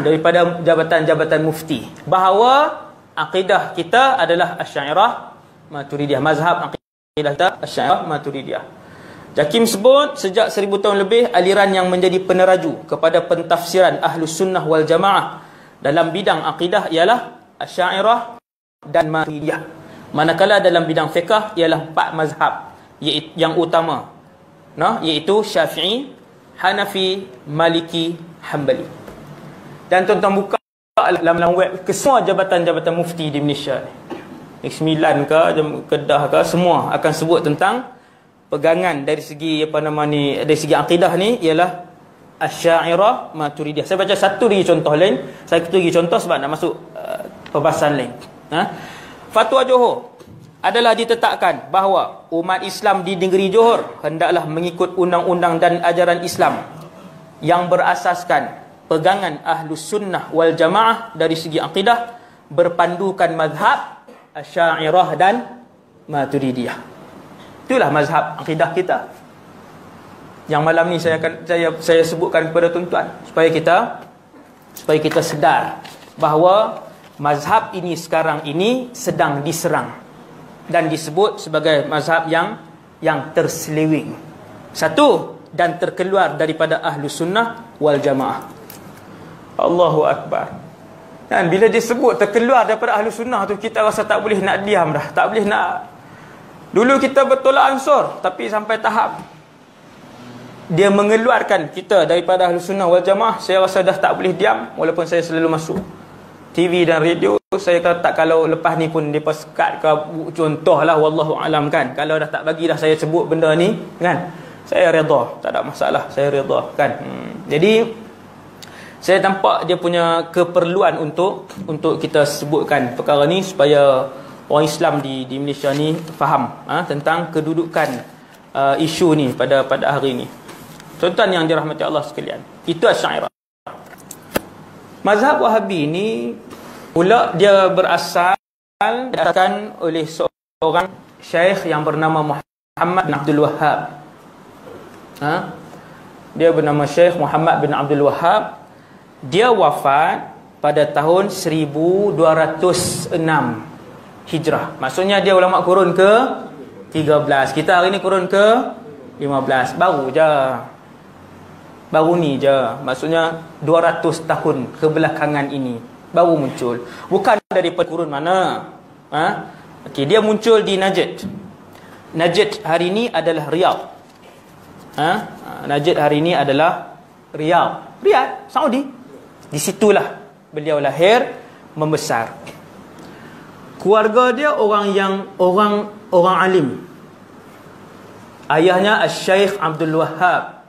daripada jabatan-jabatan mufti bahawa akidah kita adalah Asy'ariyah Maturidiyah. Mazhab akidah kita Asy'ariyah Maturidiyah. JAKIM sebut sejak 1000 tahun lebih aliran yang menjadi peneraju kepada pentafsiran Ahlus Sunnah wal Jamaah dalam bidang akidah ialah Asy'ariyah dan Maturidiyah. Manakala dalam bidang fiqh ialah 4 mazhab yang utama, iaitu Syafi'i, Hanafi, Maliki, Hanbali. Dan tuan-tuan buka dalam web ke semua jabatan-jabatan mufti di Malaysia ni, X9 ke, Kedah ke, semua akan sebut tentang pegangan dari segi dari segi akidah ni ialah Asy'ariyah Maturidiyah. Saya baca satu lagi contoh lain. Saya satu lagi contoh sebab nak masuk perbahasan lain. Fatwa Johor adalah ditetapkan bahawa umat Islam di negeri Johor hendaklah mengikut undang-undang dan ajaran Islam yang berasaskan pegangan Ahlus Sunnah wal Jamaah dari segi akidah berpandukan mazhab Asy'ariyah dan Maturidiyah. Itulah mazhab akidah kita. Yang malam ni saya sebutkan kepada tuan-tuan supaya kita sedar bahawa mazhab ini sekarang ini sedang diserang dan disebut sebagai mazhab yang terseleweng. Satu, dan terkeluar daripada Ahlus Sunnah wal Jamaah. Allahu Akbar. Dan bila disebut terkeluar daripada Ahlus Sunnah tu, kita rasa tak boleh nak diam dah, tak boleh nak. Dulu kita bertolak Ansar, tapi sampai tahap dia mengeluarkan kita daripada Ahlus Sunnah wal Jamaah, saya rasa dah tak boleh diam. Walaupun saya selalu masuk TV dan radio, saya kata kalau lepas ni pun depa sekat ke, contohlah wallahu alam kan, kalau dah tak bagi dah saya sebut benda ni kan, saya redha, tak ada masalah, saya redha kan. Jadi saya nampak dia punya keperluan untuk kita sebutkan perkara ni supaya orang Islam di Malaysia ni faham tentang kedudukan isu ni pada hari ni. Tuan-tuan yang dirahmati Allah sekalian, itu Asy'ariyah. Mazhab Wahabi ni pula dia berasal didasarkan oleh seorang syekh yang bernama Muhammad bin Abdul Wahhab. Dia bernama Syekh Muhammad bin Abdul Wahhab. Dia wafat pada tahun 1206 Hijrah. Maksudnya dia ulama kurun ke 13. Kita hari ni kurun ke 15. Baru ni je. Maksudnya 200 tahun kebelakangan ini baru muncul. Bukan daripada kurun mana. Okey, dia muncul di Najd. Najd hari ini adalah Riyadh. Najd hari ini adalah Riyadh, Saudi. Di situlah beliau lahir membesar. Keluarga dia orang alim. Ayahnya Syekh Abdul Wahhab.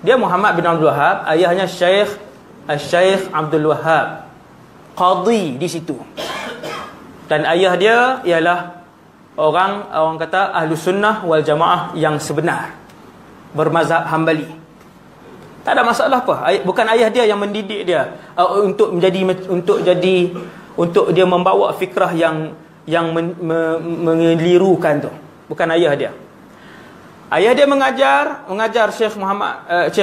Dia Muhammad bin Abdul Wahhab, ayahnya Syekh Abdul Wahhab. Qadhi di situ. Dan ayah dia ialah orang kata ahlu sunnah wal jamaah yang sebenar, bermazhab Hambali. Tak ada masalah apa. Bukan ayah dia yang mendidik dia untuk dia membawa fikrah yang mengelirukan tu. Bukan ayah dia. Ayah dia mengajar Syekh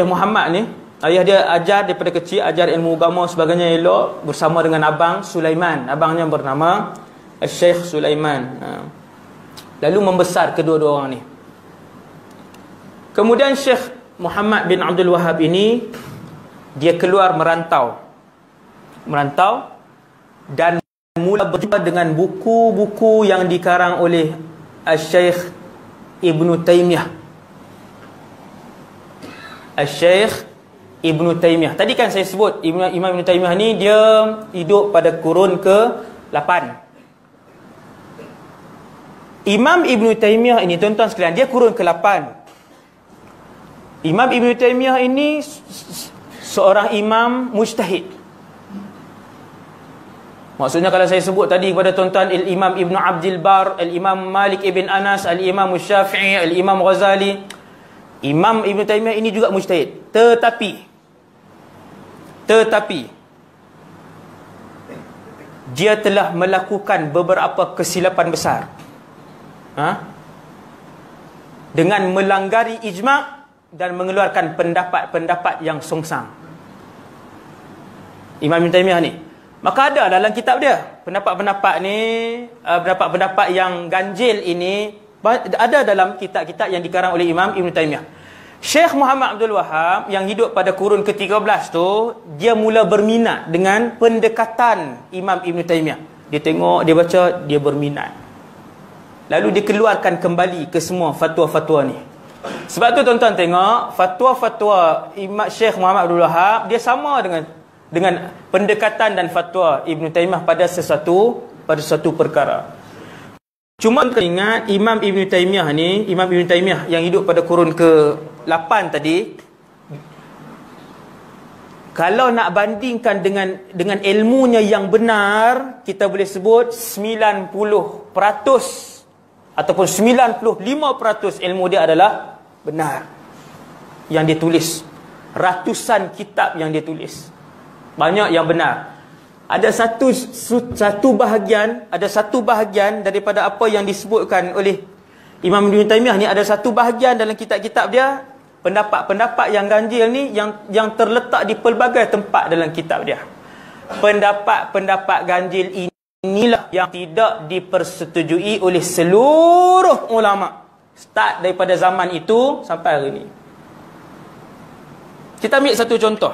Muhammad ni. Ayah dia ajar daripada kecil, ajar ilmu agama sebagainya elok bersama dengan abang Sulaiman. Abangnya bernama Syekh Sulaiman. Lalu membesar kedua-dua orang ni. Kemudian Syekh Muhammad bin Abdul Wahhab ini dia keluar merantau dan mula berjumpa dengan buku-buku yang dikarang oleh Syekh Ibnu Taimiyah. Syekh Ibnu Taimiyah. Tadi kan saya sebut Imam Ibnu Taimiyah ni dia hidup pada kurun ke-8. Imam Ibnu Taimiyah ini, tuan-tuan sekalian, dia kurun ke-8. Imam Ibnu Taimiyah ini seorang imam mujtahid. Maksudnya kalau saya sebut tadi kepada tuan-tuan Imam Ibn Abdul Bar, Imam Malik Ibn Anas, Imam Syafi'i, Imam Ghazali, Imam Ibn Taimiyah ini juga mujtahid. Tetapi dia telah melakukan beberapa kesilapan besar. Dengan melanggari ijma' dan mengeluarkan pendapat-pendapat yang songsang. Imam Ibn Taimiyah ni. Maka ada dalam kitab dia pendapat-pendapat ni, pendapat-pendapat yang ganjil ini ada dalam kitab-kitab yang dikarang oleh Imam Ibn Taimiyah. Syekh Muhammad Abdul Wahhab yang hidup pada kurun ke-13 tu, dia mula berminat dengan pendekatan Imam Ibn Taimiyah. Dia tengok, dia baca, dia berminat. Lalu dikeluarkan kembali ke semua fatwa-fatwa ni. Sebab tu tuan-tuan tengok fatwa-fatwa Imam Syekh Muhammad Abdul Wahhab dia sama dengan pendekatan dan fatwa Ibn Taimiyah pada sesuatu perkara. Cuma ingat Imam Ibn Taimiyah ni, Imam Ibn Taimiyah yang hidup pada kurun ke-8 tadi, kalau nak bandingkan dengan ilmunya yang benar, kita boleh sebut 90% ataupun 95% ilmu dia adalah benar. Yang dia tulis, ratusan kitab yang dia tulis, banyak yang benar. Ada satu bahagian daripada apa yang disebutkan oleh Imam Ibn Taimiyah ni, ada satu bahagian dalam kitab-kitab dia, pendapat-pendapat yang ganjil ni yang terletak di pelbagai tempat dalam kitab dia. Pendapat-pendapat ganjil inilah yang tidak dipersetujui oleh seluruh ulama, start daripada zaman itu sampai hari ini. Kita ambil satu contoh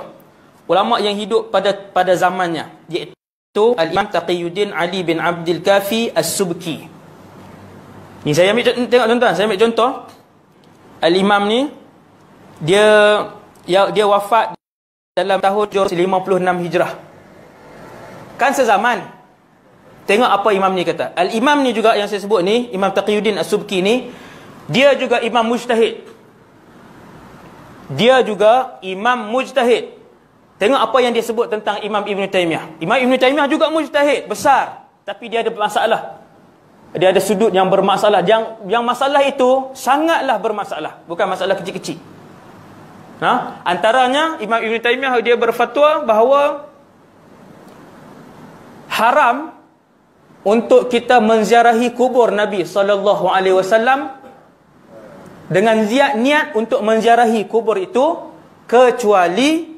ulama yang hidup pada zamannya, iaitu Al-Imam Taqiyuddin Ali bin Abdul Kafi As-Subki. Ni saya ambil, tengok tuan-tuan, saya ambil contoh. Al-Imam ni dia wafat dalam tahun 56 Hijrah. Kan sezaman. Tengok apa imam ni kata. Al-Imam ni juga yang saya sebut ni, Imam Taqiyuddin As-Subki ni, dia juga imam mujtahid. Tengok apa yang dia sebut tentang Imam Ibn Taimiyah. Imam Ibn Taimiyah juga mujtahid besar, tapi dia ada masalah. Dia ada sudut yang bermasalah. Yang masalah itu sangatlah bermasalah, bukan masalah kecil-kecil. Antaranya Imam Ibn Taimiyah dia berfatwa bahawa haram untuk kita menziarahi kubur Nabi SAW dengan niat untuk menziarahi kubur itu, kecuali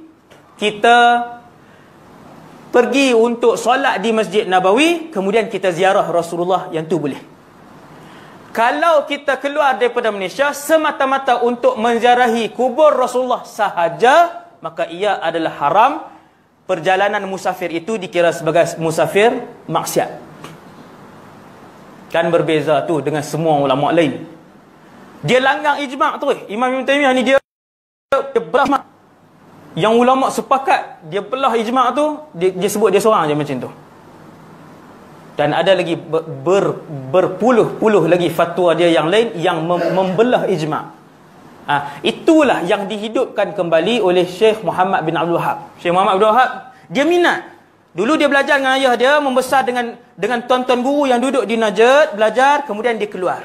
kita pergi untuk solat di Masjid Nabawi, kemudian kita ziarah Rasulullah, yang tu boleh. Kalau kita keluar daripada Malaysia semata-mata untuk menziarahi kubur Rasulullah sahaja, maka ia adalah haram. Perjalanan musafir itu dikira sebagai musafir maksiat. Kan berbeza tu dengan semua ulama lain. Dia langgang ijma' tu. Imam Ibn Taimiyah ni dia berahmat. Yang ulama sepakat dia belah ijma' tu, dia sebut dia seorang je macam tu. Dan ada lagi berpuluh-puluh lagi fatwa dia yang lain yang membelah ijma'. Itulah yang dihidupkan kembali oleh Syekh Muhammad bin Abdul Wahab. Syekh Muhammad bin Abdul Wahab, dia minat. Dulu dia belajar dengan ayah dia, membesar dengan tuan-tuan guru yang duduk di Najd, belajar, kemudian dia keluar.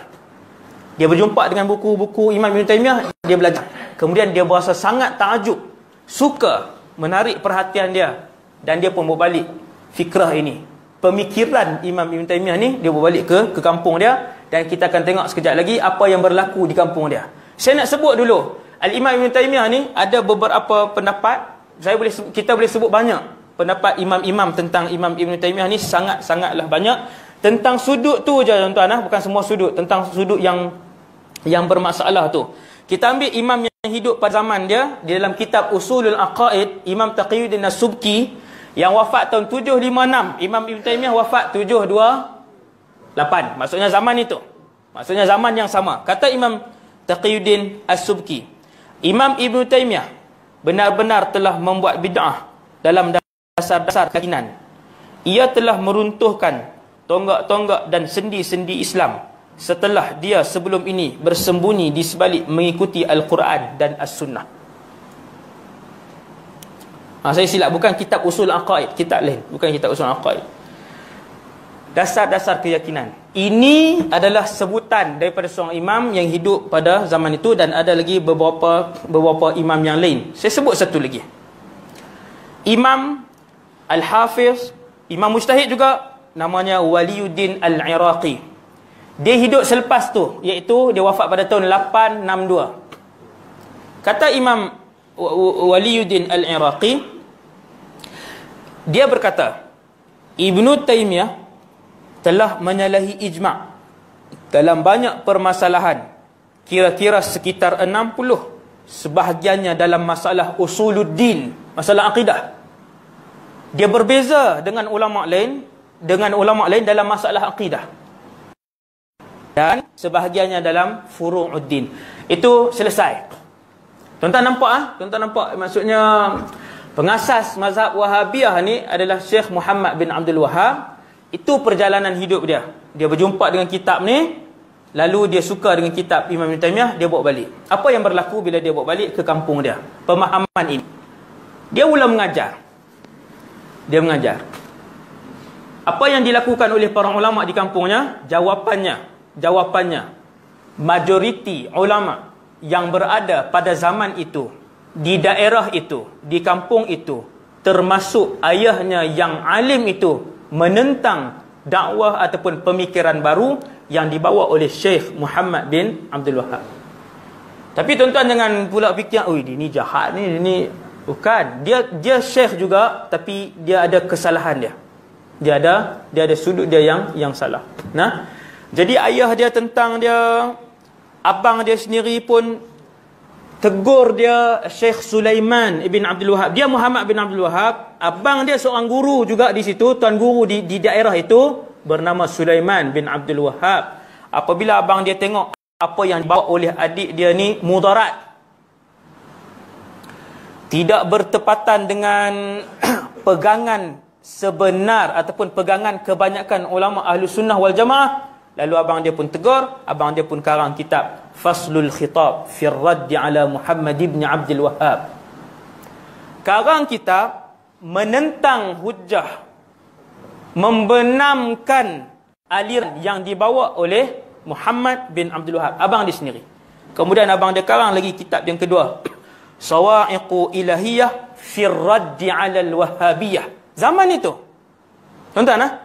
Dia berjumpa dengan buku-buku Imam Ibn Taymiyah, dia belajar. Kemudian dia berasa sangat takjub, suka, menarik perhatian dia, dan dia pun berbalik fikrah ini. Pemikiran Imam Ibn Taymiyah ni, dia berbalik ke kampung dia, dan kita akan tengok sekejap lagi apa yang berlaku di kampung dia. Saya nak sebut dulu, Al-Imam Ibn Taymiyah ni ada beberapa pendapat. Kita boleh sebut banyak pendapat imam-imam tentang Imam Ibn Taymiyah ni, sangat-sangatlah banyak. Tentang sudut tu je tuan-tuan, bukan semua sudut, tentang sudut yang bermasalah tu. Kita ambil imam yang hidup pada zaman dia, di dalam kitab Usulul Aqaid, Imam Taqiyuddin As-Subki, yang wafat tahun 756. Imam Ibn Taymiyah wafat 728. Maksudnya zaman itu. Maksudnya zaman yang sama. Kata Imam Taqiyuddin As-Subki, Imam Ibn Taymiyah benar-benar telah membuat bid'ah dalam dasar-dasar keyakinan. Ia telah meruntuhkan tonggak-tonggak dan sendi-sendi Islam setelah dia sebelum ini bersembunyi di sebalik mengikuti Al-Quran dan As-Sunnah. Saya silap, bukan kitab Usul Aqaid, kitab lain, bukan kitab Usul Aqaid. Dasar-dasar keyakinan. Ini adalah sebutan daripada seorang imam yang hidup pada zaman itu, dan ada lagi beberapa imam yang lain. Saya sebut satu lagi. Imam Al-Hafiz, imam mujtahid juga, namanya Waliyuddin Al-Iraqi. Dia hidup selepas tu, iaitu dia wafat pada tahun 862. Kata Imam Waliyuddin Al-Iraqi, dia berkata, Ibnu Taymiyah telah menyalahi ijma' dalam banyak permasalahan, kira-kira sekitar 60, sebahagiannya dalam masalah usuluddin, masalah akidah. Dia berbeza dengan ulama' lain dalam masalah akidah, dan sebahagiannya dalam furu'uddin. Itu selesai. Tuan-tuan nampak maksudnya pengasas mazhab Wahabiyah ni adalah Syekh Muhammad bin Abdul Wahab. Itu perjalanan hidup dia. Dia berjumpa dengan kitab ni, lalu dia suka dengan kitab Imam Ibn Taymiyah, dia bawa balik. Apa yang berlaku bila dia bawa balik ke kampung dia? Pemahaman ini. Dia mula mengajar. Dia mengajar. Apa yang dilakukan oleh para ulama di kampungnya? Jawapannya, majoriti ulama yang berada pada zaman itu, di daerah itu, di kampung itu, termasuk ayahnya yang alim itu, menentang dakwah ataupun pemikiran baru yang dibawa oleh Syekh Muhammad bin Abdul Wahab. Tapi tuan-tuan jangan pula fikir, oh ini jahat ni. Bukan. Dia syekh juga, tapi dia ada kesalahan dia. Dia ada sudut dia yang salah. Nah, jadi ayah dia tentang dia, abang dia sendiri pun tegur dia, Syekh Sulaiman ibn Abdul Wahab. Dia Muhammad bin Abdul Wahab. Abang dia seorang guru juga di situ, tuan guru di daerah itu, bernama Sulaiman bin Abdul Wahab. Apabila abang dia tengok apa yang dibawa oleh adik dia ni mudarat, tidak bertepatan dengan pegangan sebenar ataupun pegangan kebanyakan ulama ahlu sunnah wal jamaah, lalu abang dia pun tegur, abang dia pun karang kitab Faslul Khitab fi Raddi ala Muhammad ibn Abdul Wahab. Karang kitab menentang hujjah, membenamkan aliran yang dibawa oleh Muhammad bin Abdul Wahab, abang dia sendiri. Kemudian abang dia karang lagi kitab yang kedua, Sawa'iqu Ilahiyah fi Raddi ala Al-Wahhabiyah. Zaman itu, tuan-tuan,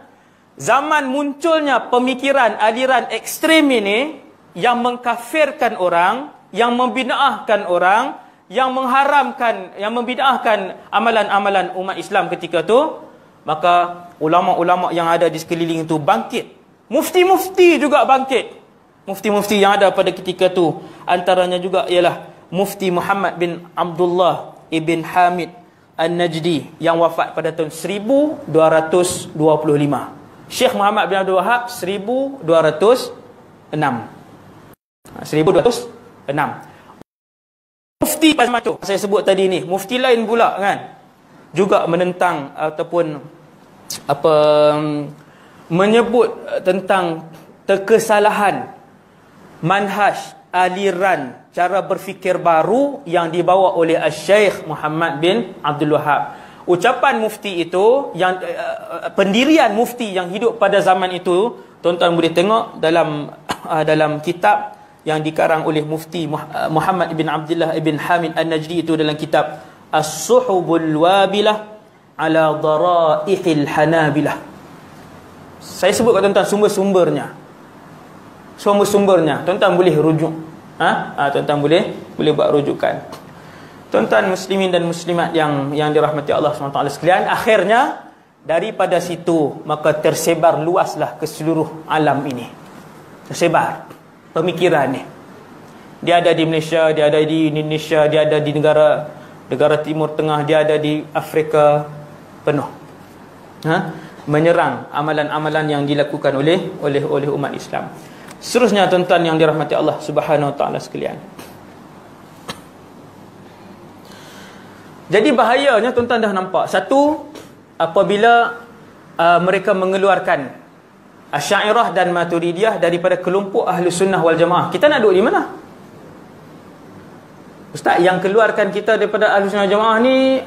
zaman munculnya pemikiran aliran ekstrem ini yang mengkafirkan orang, yang membid'ahkan orang, yang mengharamkan, yang membid'ahkan amalan-amalan umat Islam ketika itu, maka ulama-ulama yang ada di sekeliling itu bangkit. Mufti-mufti juga bangkit. Mufti-mufti yang ada pada ketika itu, antaranya juga ialah Mufti Muhammad bin Abdullah ibn Hamid An-Najdi yang wafat pada tahun 1225. Syekh Muhammad bin Abdul Wahab 1206. 1206. mufti macam tu saya sebut tadi ni, mufti lain pula kan juga menentang ataupun menyebut tentang kesalahan manhaj, aliran, cara berfikir baru yang dibawa oleh Syekh Muhammad bin Abdul Wahab. Ucapan mufti itu, yang pendirian mufti yang hidup pada zaman itu, tuan-tuan boleh tengok dalam kitab yang dikarang oleh mufti Muhammad bin Abdullah bin Hamid An-Najdi, itu dalam kitab As-Suhubul Wabilah ala Daraihil Hanabilah. Saya sebut kat tuan-tuan sumber-sumbernya. Sumber-sumbernya tuan-tuan boleh rujuk. Tuan-tuan boleh buat rujukan. Tuan-tuan muslimin dan muslimat yang dirahmati Allah SWT sekalian, akhirnya daripada situ maka tersebar luaslah ke seluruh alam ini. Tersebar pemikiran ni. Dia ada di Malaysia, dia ada di Indonesia, dia ada di negara Timur Tengah, dia ada di Afrika, penuh. Menyerang amalan-amalan yang dilakukan oleh umat Islam. Seterusnya tuan-tuan yang dirahmati Allah Subhanahu Wa Taala sekalian. Jadi bahayanya tuan-tuan dah nampak. Satu, apabila mereka mengeluarkan Asy'ariyah dan Maturidiyah daripada kelompok Ahlu Sunnah wal Jamaah, kita nak duduk di mana? Ustaz, yang keluarkan kita daripada Ahlu Sunnah wal Jamaah ni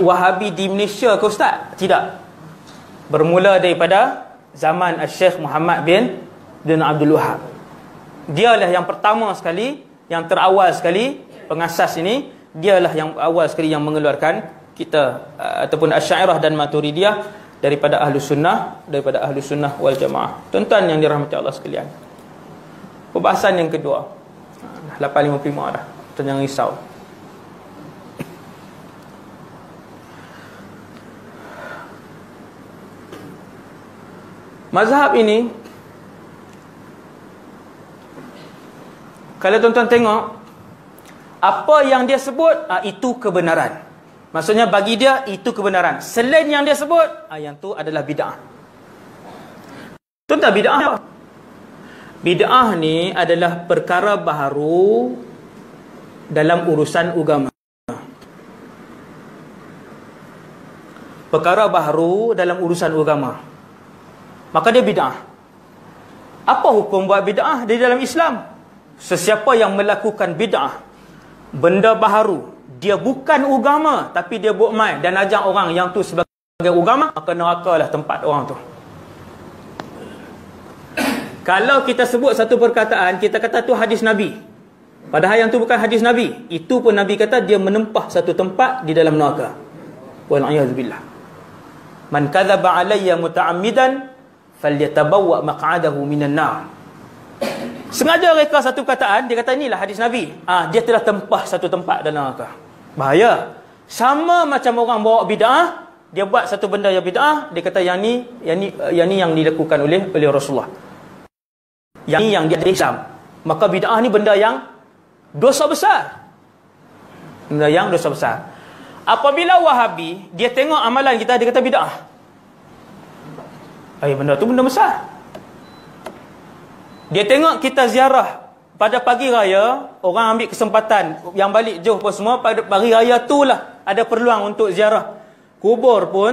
Wahabi di Malaysia ke Ustaz? Tidak. Bermula daripada zaman Syekh Muhammad bin Abdul Wahab. Dialah yang pertama sekali, yang terawal sekali, pengasas ini. Dialah yang awal sekali yang mengeluarkan kita ataupun Asy'ariyah dan Maturidiyah daripada Ahlu Sunnah wal Jamaah. Tuan-tuan yang dirahmati Allah sekalian, perbahasan yang kedua, 8.55 dah, tuan jangan risau. Mazhab ini, kalau tuan-tuan tengok apa yang dia sebut, itu kebenaran. Maksudnya bagi dia itu kebenaran. Selain yang dia sebut, yang tu adalah bid'ah. Tuan-tuan, bid'ah apa? Bid'ah ni adalah perkara baharu dalam urusan agama. Perkara baharu dalam urusan agama, maka dia bid'ah. Apa hukum buat bid'ah di dalam Islam? Sesiapa yang melakukan bid'ah, benda baharu, dia bukan agama tapi dia buat main dan ajak orang yang tu sebagai agama, maka nerakalah tempat orang tu. Kalau kita sebut satu perkataan, kita kata tu hadis Nabi, padahal yang tu bukan hadis Nabi, itu pun Nabi kata dia menempah satu tempat di dalam neraka. Wal'iyadzubillah. Man kadzaba alayya muta'ammidan falyatabawwa maq'adahu minan nar. Sengaja reka satu perkataan, dia kata inilah hadis Nabi. Dia telah tempah satu tempat dalam neraka. Bahaya. Sama macam orang bawa bid'ah, dia buat satu benda yang bid'ah, dia kata yang ni yang dilakukan oleh Rasulullah. Yang ni yang dia ada Islam. Maka bid'ah ni benda yang dosa besar. Benda yang dosa besar. Apabila Wahabi, dia tengok amalan kita, dia kata bid'ah. Benda tu benda besar. Dia tengok kita ziarah pada pagi raya, orang ambil kesempatan, yang balik jauh pun semua, pada pagi raya tu lah ada peluang untuk ziarah kubur pun.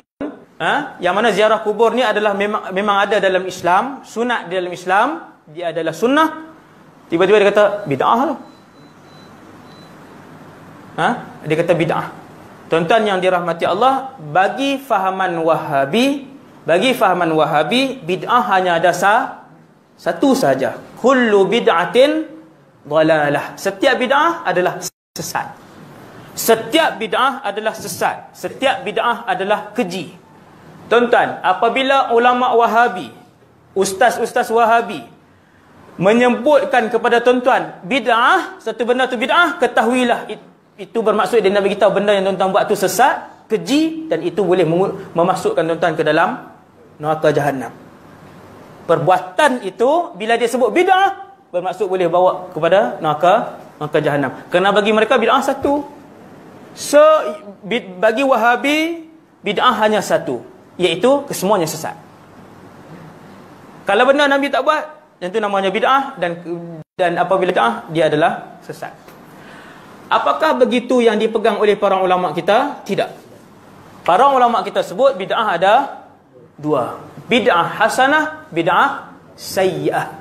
Yang mana ziarah kubur ni adalah memang ada dalam Islam, sunat di dalam Islam, dia adalah sunnah. Tiba-tiba dia kata bid'ah tu. Dia kata bid'ah. Tuan-tuan yang dirahmati Allah, bagi fahaman Wahabi, bid'ah hanya ada satu saja. Kullu bid'atin dhalalah. Setiap bid'ah adalah sesat. Setiap bid'ah adalah sesat. Setiap bid'ah adalah keji. Tuan-tuan, apabila ulama Wahabi, ustaz-ustaz Wahabi menyebutkan kepada tuan-tuan bid'ah, satu benda tu bid'ah, ketahuilah itu bermaksud dia nak bagi tahu benda yang tuan-tuan buat tu sesat, keji, dan itu boleh memasukkan tuan-tuan ke dalam neraka jahanam. Perbuatan itu bila dia sebut bid'ah, bermaksud boleh bawa kepada neraka jahanam. Kerana bagi mereka bid'ah satu. Bagi Wahabi, bid'ah hanya satu, iaitu kesemuanya sesat. Kalau benda Nabi tak buat, yang itu namanya bid'ah, dan apabila bid'ah, dia adalah sesat. Apakah begitu yang dipegang oleh para ulama kita? Tidak. Para ulama kita sebut bid'ah ada dua. Bid'ah hasanah, bid'ah sayyi'ah.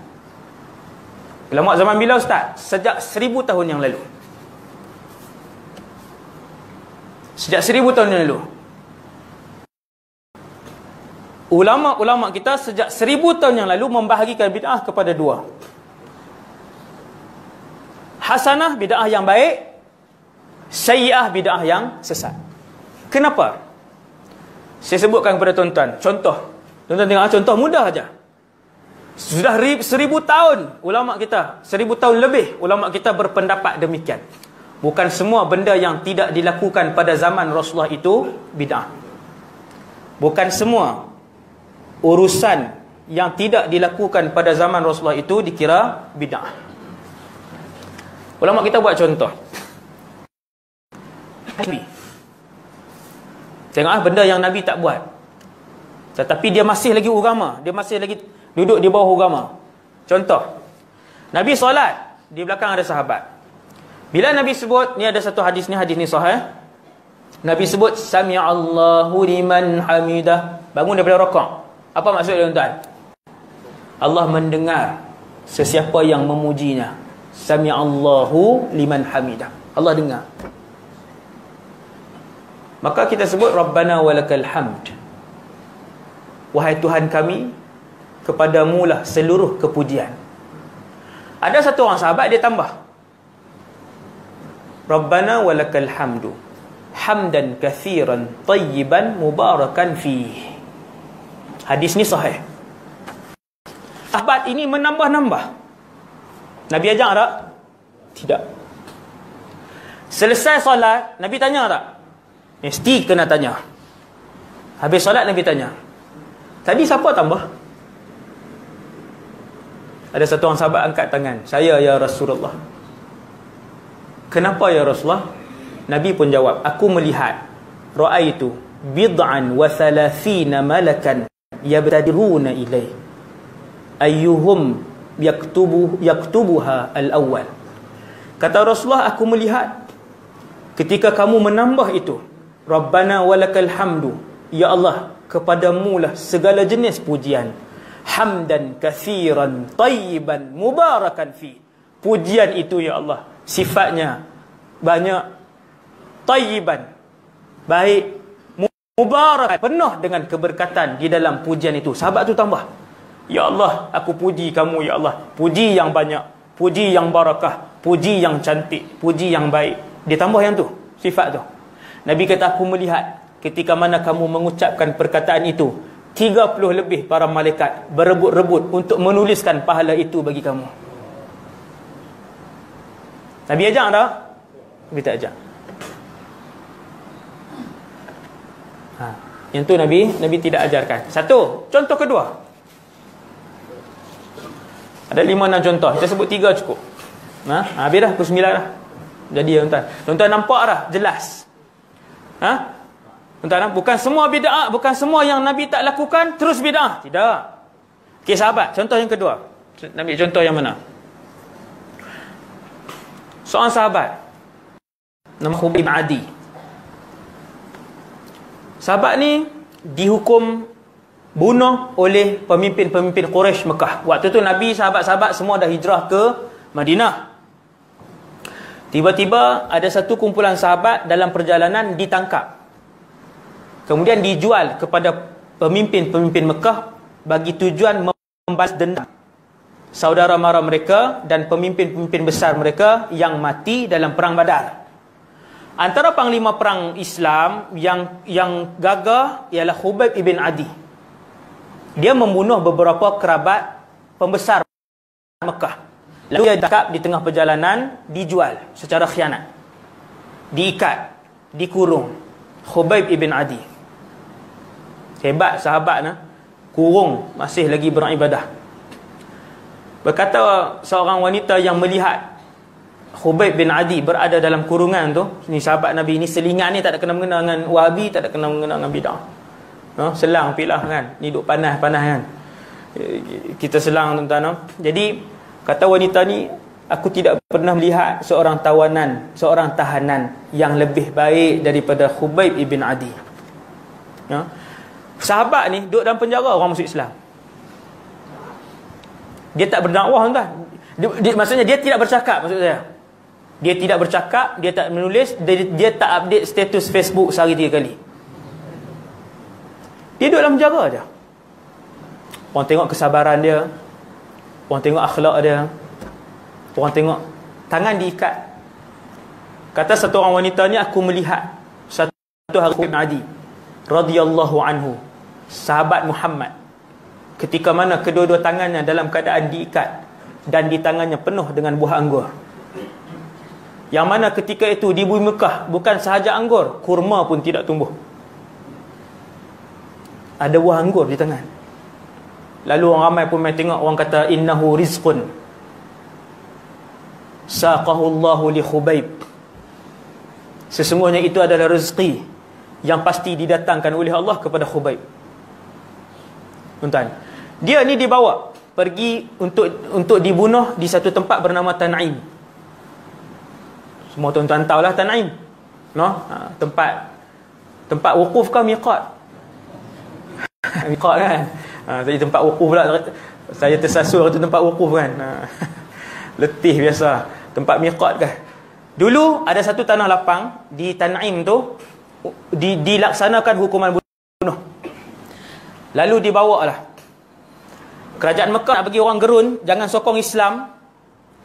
Ulama zaman bila Ustaz? Sejak 1000 tahun yang lalu. Sejak 1000 tahun yang lalu. Ulama-ulama kita sejak 1000 tahun yang lalu membahagikan bid'ah kepada dua. Hasanah, bid'ah yang baik. Sayyi'ah, bid'ah yang sesat. Kenapa? Saya sebutkan kepada tuan-tuan. Contoh. Tuan-tuan tengok, contoh mudah saja. Sudah 1000 tahun ulama kita, 1000 tahun lebih ulama kita berpendapat demikian. Bukan semua benda yang tidak dilakukan pada zaman Rasulullah itu bid'ah. Bukan semua urusan yang tidak dilakukan pada zaman Rasulullah itu dikira bid'ah. Ulama kita buat contoh. Tengoklah benda yang Nabi tak buat, tetapi dia masih lagi agama, dia masih lagi duduk di bawah agama. Contoh, Nabi solat, di belakang ada sahabat. Bila Nabi sebut, ni ada satu hadis ni sahih. Nabi sebut sami'allahu liman hamidah, bangun daripada rakaat. Apa maksud dia tuan-tuan? Allah mendengar sesiapa yang memujinya. Sami'allahu liman hamidah, Allah dengar. Maka kita sebut Rabbana walakal hamd, wahai Tuhan kami, kepadamu lah seluruh kepujian. Ada satu orang sahabat dia tambah Rabbana walakal hamdu hamdan kathiran tayyiban mubarakan fih. Hadis ni sahih. Sahabat ini menambah-nambah. Nabi ajar tak? Tidak. Selesai solat, Nabi tanya tak? Mesti kena tanya. Habis solat Nabi tanya, tadi siapa tambah? Ada satu orang sahabat angkat tangan, saya ya Rasulullah. Kenapa ya Rasulullah? Nabi pun jawab, aku melihat ra'aitu bid'an wa thalathina malakan yabtadiruna ilaih ayyuhum yaktubuha al-awwal. Kata Rasulullah, aku melihat ketika kamu menambah itu, Rabbana walakal hamdu, ya Allah, kepadamu lah segala jenis pujian, hamdan kathiran tayyiban mubarakan fi. Pujian itu ya Allah sifatnya banyak, tayyiban baik, mubarak penuh dengan keberkatan di dalam pujian itu. Sahabat tu tambah, ya Allah, aku puji kamu ya Allah, puji yang banyak, puji yang barakah, puji yang cantik, puji yang baik. Dia tambah yang tu, sifat tu. Nabi kata, aku melihat ketika mana kamu mengucapkan perkataan itu, 30 lebih para malaikat berebut-rebut untuk menuliskan pahala itu bagi kamu. Nabi ajar tak? Nabi tak ajar. Yang tu Nabi tidak ajarkan. Satu. Contoh kedua, ada 5-6 contoh. Kita sebut 3 cukup. Habis dah, pukul 9 dah. Jadi tuan-tuan, tuan-tuan nampak dah jelas. Tuan-tuan, bukan semua bid'ah, bukan semua yang Nabi tak lakukan terus bid'ah. Tidak. Okey sahabat, contoh yang kedua. Nabi contoh yang mana? Seorang sahabat nama Khubayb bin Adi. Sahabat ni dihukum bunuh oleh pemimpin-pemimpin Quraisy Mekah. Waktu tu Nabi, sahabat-sahabat semua dah hijrah ke Madinah. Tiba-tiba ada satu kumpulan sahabat dalam perjalanan ditangkap, kemudian dijual kepada pemimpin-pemimpin Mekah bagi tujuan membalas dendam saudara mara mereka dan pemimpin-pemimpin besar mereka yang mati dalam perang Badar. Antara panglima perang Islam yang gagah ialah Khubayb ibn Adi. Dia membunuh beberapa kerabat pembesar Mekah. Lalu dia ditangkap di tengah perjalanan, dijual secara khianat, diikat, dikurung. Khubayb ibn Adi, hebat sahabat, kurung masih lagi beribadah. Berkata seorang wanita yang melihat Khubayb bin Adi berada dalam kurungan tu, ni sahabat Nabi ni, selingan ni tak ada kena-mengena dengan Wahabi, tak ada kena-mengena dengan bid'ah. Selang pilah kan, ni duk panas kan, kita selang tuan-tuan. Jadi kata wanita ni, Aku tidak pernah melihat seorang tahanan yang lebih baik daripada Khubayb ibn Adi. Ya. Sahabat ni duduk dalam penjara, orang masuk Islam. Dia tak berdakwah, tuan. Maksudnya dia tidak bercakap, maksud saya. Dia tidak bercakap, dia tak menulis, dia tak update status Facebook sehari 3 kali. Dia duduk dalam penjara je. Orang tengok kesabaran dia, orang tengok akhlak dia, orang tengok tangan diikat. Kata satu orang wanita ni, aku melihat satu hari Ibn Adi radhiyallahu anhu, sahabat Muhammad, ketika mana kedua-dua tangannya dalam keadaan diikat dan di tangannya penuh dengan buah anggur. Yang mana ketika itu di bumi Mekah bukan sahaja anggur, kurma pun tidak tumbuh. Ada buah anggur di tangan. Lalu orang ramai pun main tengok, orang kata innahu rizqun saqahu Allahu li Khubayb. Sesungguhnya itu adalah rezeki yang pasti didatangkan oleh Allah kepada Khubayb. Tuan-tuan, dia ni dibawa pergi untuk dibunuh di satu tempat bernama Tan'im. Semua tuan-tuan tahulah Tan'im, no? Tempat wukuf ke miqat? Miqat kan? Jadi tempat wukuf pula. Saya tersasul tu tempat wukuf kan. Letih biasa. Tempat miqat kan. Dulu ada satu tanah lapang di Tan'im tu, dilaksanakan hukuman bunuh. Lalu dibawa lah. Kerajaan Mekah nak bagi orang gerun, jangan sokong Islam.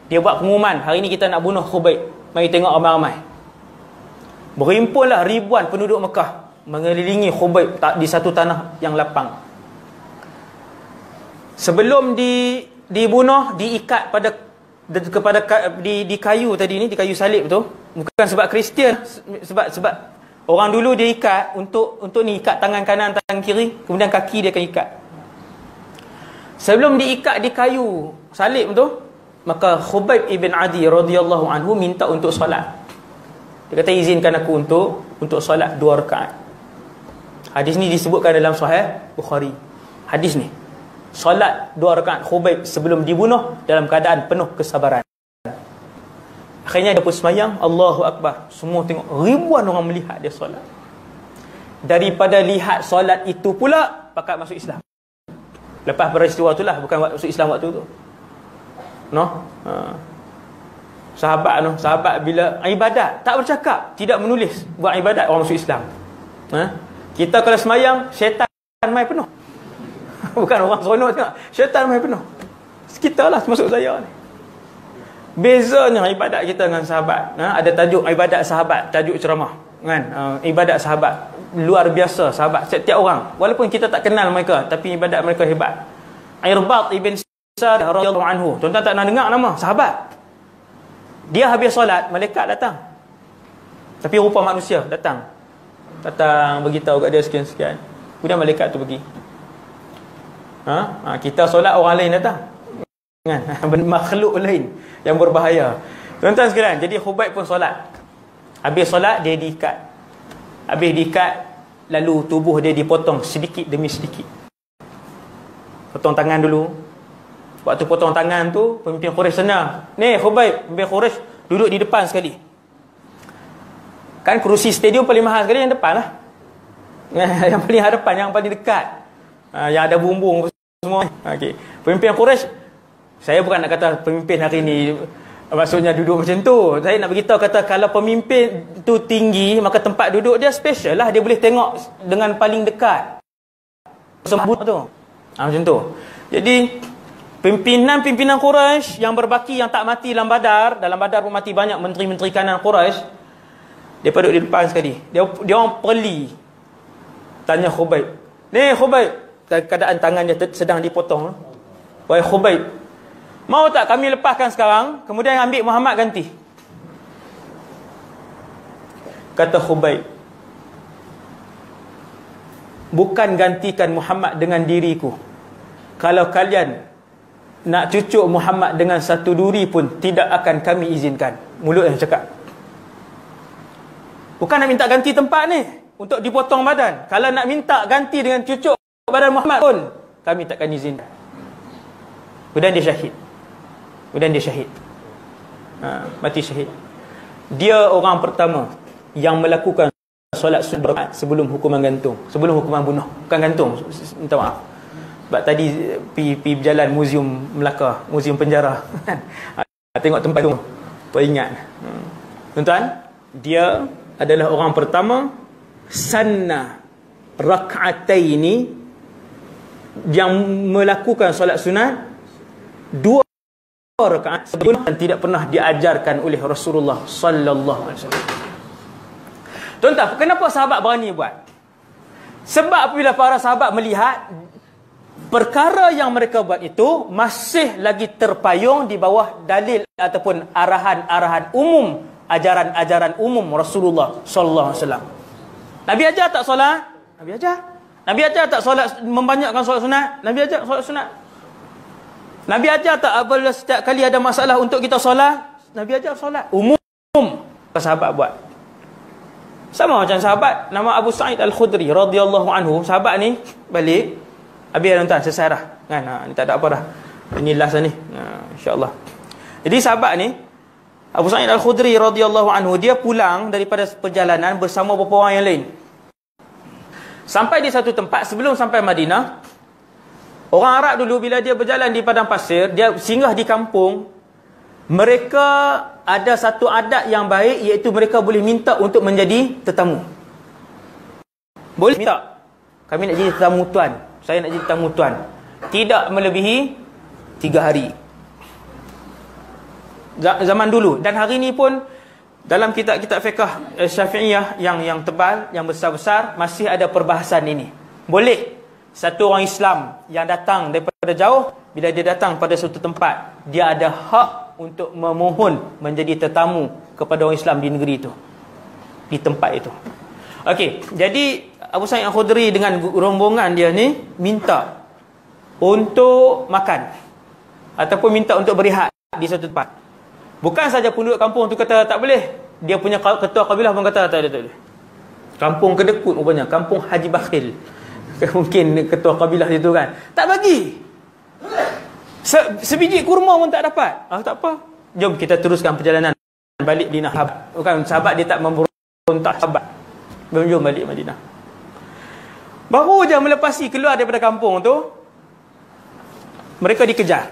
Dia buat pengumuman, hari ni kita nak bunuh Khubayb. Mari tengok ramai-ramai. Berhimpunlah ribuan penduduk Mekah mengelilingi Khubayb di satu tanah yang lapang. Sebelum dibunuh, diikat di kayu tadi ni, di kayu salib tu. Bukan sebab Kristian, sebab orang dulu dia ikat untuk ni, ikat tangan kanan, tangan kiri, kemudian kaki dia akan ikat. Sebelum diikat di kayu salib tu, maka Khubayb ibn Adi radhiyallahu anhu minta untuk solat. Dia kata, izinkan aku untuk solat 2 rakaat. Hadis ni disebutkan dalam Sahih Bukhari. Hadis ni, solat 2 rakaat Khubayb sebelum dibunuh dalam keadaan penuh kesabaran. Akhirnya dia pun semayang, Allahu Akbar. Semua tengok, ribuan orang melihat dia solat. Daripada lihat solat itu pula, pakat masuk Islam. Lepas peristiwa itulah, bukan masuk Islam waktu tu. No? Sahabat bila ibadat, tak bercakap, tidak menulis, buat ibadat, orang masuk Islam. Kita kalau semayang, syaitan main penuh. Bukan orang seronok tengok, syaitan main penuh. Kita lah termasuk saya ni. Bezanya ibadat kita dengan sahabat. Ada tajuk ibadat sahabat, tajuk ceramah kan. Ibadat sahabat luar biasa, sahabat setiap orang, walaupun kita tak kenal mereka, tapi ibadat mereka hebat. Irbad ibn Sa'd radhiyallahu anhu, tuan-tuan tak nak dengar nama sahabat. Dia habis solat, malaikat datang, tapi rupa manusia datang beritahu kat dia sekian-sekian. Kemudian malaikat tu pergi. Kita solat, orang lain datang kan, makhluk lain yang berbahaya. Tuan-tuan sekalian, jadi Khubayb pun solat. Habis solat, dia diikat. Habis diikat, lalu tubuh dia dipotong sedikit demi sedikit. Potong tangan dulu. Waktu potong tangan tu, pemimpin Quraisy senang. Ni Khubayb, pemimpin Quraisy duduk di depan sekali. Kan kerusi stadium paling mahal sekali yang depan lah. Yang paling hadapan, yang paling dekat. Yang ada bumbung semua. Okay. Pemimpin Quraisy, saya bukan nak kata pemimpin hari ni maksudnya duduk macam tu. Saya nak beritahu, kata kalau pemimpin tu tinggi, maka tempat duduk dia special lah. Dia boleh tengok dengan paling dekat. Sembut tu. Macam tu. Jadi pimpinan Quraisy yang berbaki, yang tak mati dalam Badar pun mati banyak menteri-menteri kanan Quraisy. Dia duduk di depan sekali. Dia orang perli tanya Khubayb. Ni Khubayb, keadaan tangan dia sedang dipotong. Wahai Khubayb, mau tak kami lepaskan sekarang, kemudian ambil Muhammad ganti? Kata Khubayb, bukan gantikan Muhammad dengan diriku. Kalau kalian nak cucuk Muhammad dengan satu duri pun, tidak akan kami izinkan. Mulut yang cakap. Bukan nak minta ganti tempat ni untuk dipotong badan. Kalau nak minta ganti dengan cucuk badan Muhammad pun, kami takkan izinkan. Kemudian dia syahid. Mati syahid. Dia orang pertama yang melakukan solat sunat sebelum hukuman gantung, sebelum hukuman bunuh. Bukan gantung, minta maaf. Sebab tadi pergi berjalan muzium Melaka, muzium penjara. Tengok tempat tu, ingat. Tuan-tuan, dia adalah orang pertama sanna rak'ataini yang melakukan solat sunat 2 rakaat sebelum dan tidak pernah diajarkan oleh Rasulullah sallallahu alaihi wasallam. Tuan-tuan, kenapa sahabat berani buat? Sebab apabila para sahabat melihat perkara yang mereka buat itu masih lagi terpayung di bawah dalil ataupun arahan-arahan umum, ajaran-ajaran umum Rasulullah sallallahu alaihi wasallam. Nabi ajar tak solat? Nabi ajar. Nabi ajar tak solat, membanyakkan solat sunat? Nabi ajar solat sunat. Nabi ajar tak apabila setiap kali ada masalah untuk kita solat? Nabi ajar solat. Umum sahabat buat. Sama macam sahabat nama Abu Sa'id Al-Khudri radhiyallahu anhu. Sahabat ni balik, habis tuan-tuan selesai dah. Kan? Ni tak ada apa dah. Ini last ni. Insya-Allah. Jadi sahabat ni Abu Sa'id Al-Khudri radhiyallahu anhu, dia pulang daripada perjalanan bersama beberapa orang yang lain. Sampai di satu tempat, sebelum sampai Madinah, orang Arab dulu bila dia berjalan di padang pasir, dia singgah di kampung, mereka ada satu adat yang baik, iaitu mereka boleh minta untuk menjadi tetamu. Boleh minta, kami nak jadi tetamu tuan, saya nak jadi tetamu tuan. Tidak melebihi 3 hari. Zaman dulu. Dan hari ini pun dalam kitab-kitab fiqh Syafi'iyah yang tebal, yang besar-besar, masih ada perbahasan ini. Boleh satu orang Islam yang datang daripada jauh, bila dia datang pada suatu tempat, dia ada hak untuk memohon menjadi tetamu kepada orang Islam di negeri itu, di tempat itu. Okey, jadi Abu Sa'id Al-Khudri dengan rombongan dia ni minta untuk makan ataupun minta untuk berehat di satu tempat. Bukan saja penduduk kampung tu kata tak boleh, dia punya ketua kabilah pun kata tak boleh. Kampung kedekut rupanya, kampung Haji Bakhil. Mungkin ketua kabilah itu kan, tak bagi. Sebiji kurma pun tak dapat. Tak apa, jom kita teruskan perjalanan balik Madinah. Bukan sahabat dia tak memberontak sahabat. Jom balik Madinah. Baru je melepasi keluar daripada kampung tu, mereka dikejar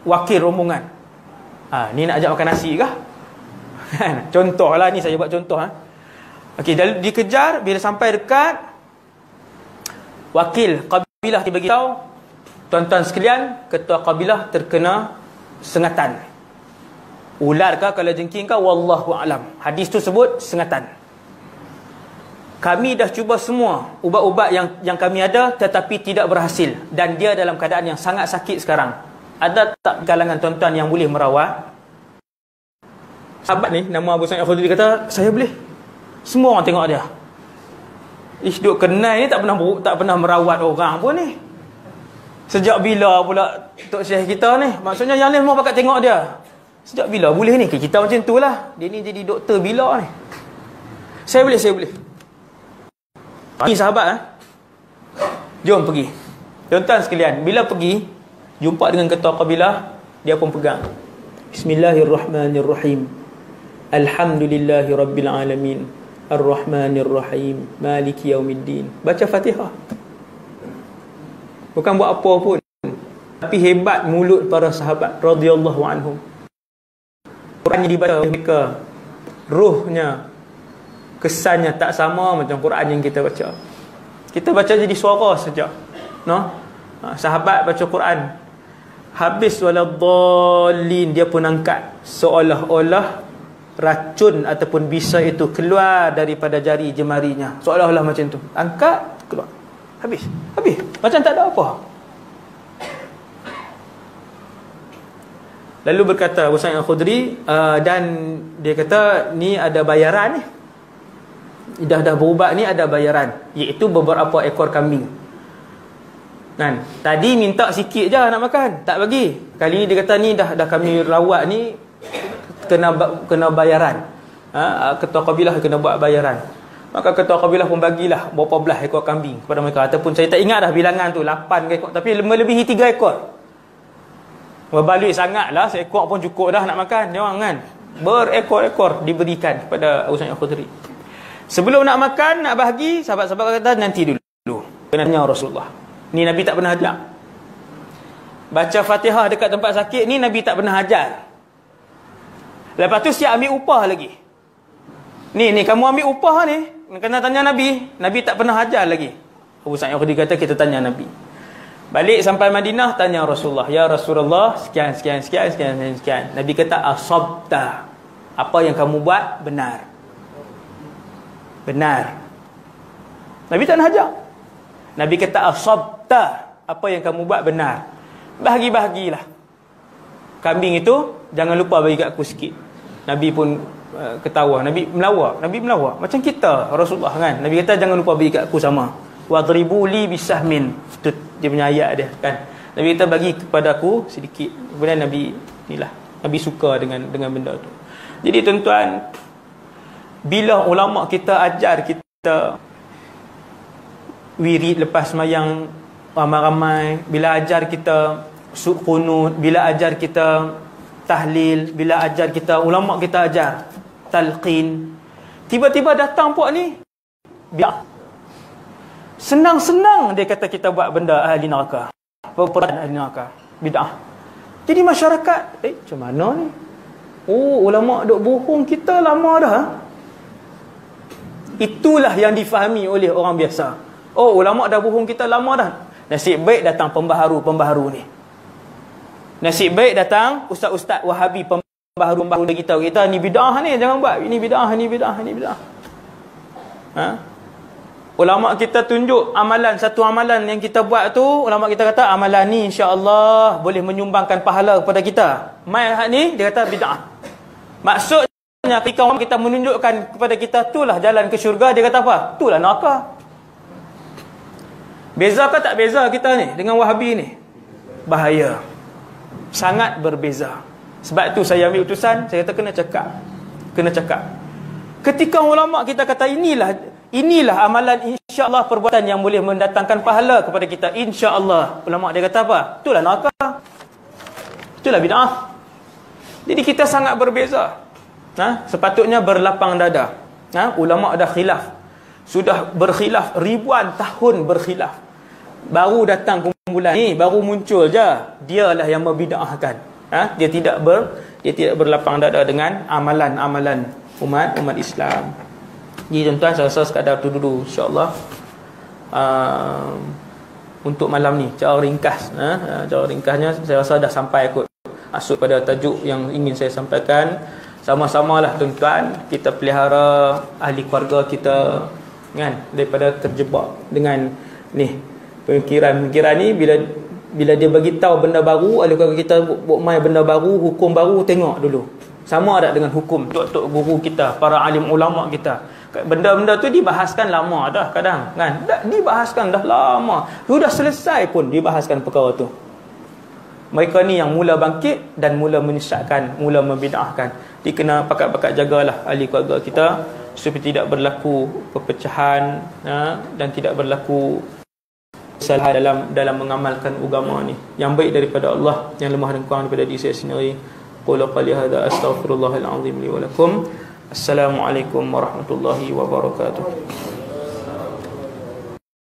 wakil rombongan. Ni nak ajak makan nasi kah? Contohlah ni, saya buat contoh. Okey, dikejar. Bila sampai dekat, wakil kabilah dibagi tahu, tuan-tuan sekalian, ketua kabilah terkena sengatan. Ular kah, kalau jengking kah, wallahu alam. Hadis tu sebut sengatan. Kami dah cuba semua ubat-ubat yang kami ada, tetapi tidak berhasil, dan dia dalam keadaan yang sangat sakit sekarang. Ada tak kalangan tuan-tuan yang boleh merawat? Sahabat ni nama Abu Sa'id Al-Khudri kata, saya boleh. Semua orang tengok dia. Duk kenal ni tak pernah merawat orang pun ni. Sejak bila pula Tok Syekh kita ni? Maksudnya yang lain semua pakat tengok dia. Sejak bila boleh ni? Kita macam tu lah. Dia ni jadi doktor bila ni. Saya boleh. Ini sahabat jom pergi. Tuan-tuan sekalian, bila pergi jumpa dengan ketua kabilah, dia pun pegang. Bismillahirrahmanirrahim. Alhamdulillahirabbil alamin. Ar-Rahmanir-Rahim. Maliki yaumiddin. Baca Fatihah. Bukan buat apa pun. Tapi hebat mulut para sahabat radhiyallahu anhum. Quran yang dibaca mereka, ruhnya, kesannya tak sama macam Quran yang kita baca. Kita baca jadi suara saja. Sahabat baca Quran, habis waladdallin, dia pun angkat seolah-olah racun ataupun bisa itu keluar daripada jari jemarinya, seolah-olah macam tu, angkat keluar, habis macam tak ada apa. Lalu berkata Abu Sa'id Al-Khudri, dan dia kata ni ada bayaran ni, dah berubat ni ada bayaran, iaitu beberapa ekor kambing. Kan? Tadi minta sikit je nak makan, tak bagi. Kali ni dia kata ni dah kami rawat ni, kena bayaran. Ketua kabilah kena buat bayaran. Maka ketua kabilah pun bagilah berapa belah ekor kambing kepada mereka. Ataupun saya tak ingat dah bilangan tu, 8 ekor, tapi melebihi 3 ekor. Berbalik sangatlah, seekor pun cukup dah nak makan. Jangan kan. Berekor-ekor diberikan kepada Abu Sa'id Al-Khudri. Sebelum nak makan, nak bahagi, sahabat-sahabat kata nanti dulu. Kena tanya Rasulullah. Ni Nabi tak pernah ajar. Baca Fatihah dekat tempat sakit ni Nabi tak pernah ajar. Lepas tu siap ambil upah lagi. Ni kamu ambil upah ni, kena tanya Nabi. Nabi tak pernah ajar lagi. Abu Sa'id Al-Khudri kata kita tanya Nabi. Balik sampai Madinah, tanya Rasulullah, ya Rasulullah, sekian. Nabi kata asabta. Apa yang kamu buat benar. Nabi tak nak ajar. Nabi kata asabta. Apa yang kamu buat benar. Bahagi-bahagilah. Kambing itu jangan lupa bagi kat aku sikit. Nabi pun ketawa. Nabi melawak macam kita Rasulullah kan. Nabi kata jangan lupa bagi kat aku sama. Wadribu li bisahmin. Itu dia punya ayat dia kan. Nabi kata bagi kepada aku sedikit. Kemudian Nabi suka dengan benda tu. Jadi tuan-tuan, bila ulama kita ajar kita wirid lepas sembahyang ramai-ramai, bila ajar kita qunut, bila ajar kita tahlil, bila ajar kita, ulama kita ajar talqin, tiba-tiba datang puak ni biar senang-senang dia kata kita buat benda ahli neraka, perbuatan ahli neraka, bid'ah. Jadi masyarakat macam mana ni? Oh, ulama duk bohong kita lama dah. Itulah yang difahami oleh orang biasa. Oh, ulama dah bohong kita lama dah. Nasib baik datang pembaharu ni. Nasib baik datang ustaz-ustaz Wahabi pembaharu kita ni bid'ah ni, jangan buat. Ini bid'ah. Ha? Ulama kita tunjuk satu amalan yang kita buat tu, ulama kita kata amalan ni insya-Allah boleh menyumbangkan pahala kepada kita. Mai ni dia kata bid'ah. Maksudnya ketika orang kita menunjukkan kepada kita itulah jalan ke syurga, dia kata apa? Itulah neraka. Beza ke tak beza kita ni dengan Wahabi ni? Bahaya. Sangat berbeza. Sebab tu saya ambil utusan, saya kata kena cakap. Ketika ulama kita kata inilah amalan insya-Allah, perbuatan yang boleh mendatangkan pahala kepada kita insya-Allah. Ulama dia kata apa? Itulah neraka. Itulah bid'ah. Jadi kita sangat berbeza. Sepatutnya berlapang dada. Ulama dah khilaf. Sudah berkhilaf ribuan tahun berkhilaf. Baru datang kumpulan ni, baru muncul je. Dialah yang membid'ahkan. Dia tidak berlapang dada dengan amalan-amalan umat Islam. Jadi tuan-tuan, saya rasa sekadar tu dulu insya-Allah. Untuk malam ni cara ringkasnya saya rasa dah sampai kot masuk pada tajuk yang ingin saya sampaikan. Sama-samalah tuan-tuan, kita pelihara ahli keluarga kita kan, daripada terjebak dengan ni pemikiran ni. Bila dia bagi tahu benda baru, ahli keluarga kita buat main benda baru, hukum baru, tengok dulu sama ada dengan hukum tok-tok guru kita, para alim ulama kita. Benda-benda tu dibahaskan lama dah kadang kan, dibahaskan dah lama, sudah selesai pun dibahaskan perkara tu. Mereka ni yang mula bangkit dan mula menyesatkan, mula membid'ahkan. Dikena pakat-pakat jagalah ahli keluarga kita supaya tidak berlaku perpecahan dan tidak berlaku kesalahan dalam mengamalkan agama ni. Yang baik daripada Allah, yang lemah dan kurang daripada diri saya sendiri. Qul qali hadza astaghfirullahal azim li wa lakum. Assalamualaikum warahmatullahi wabarakatuh.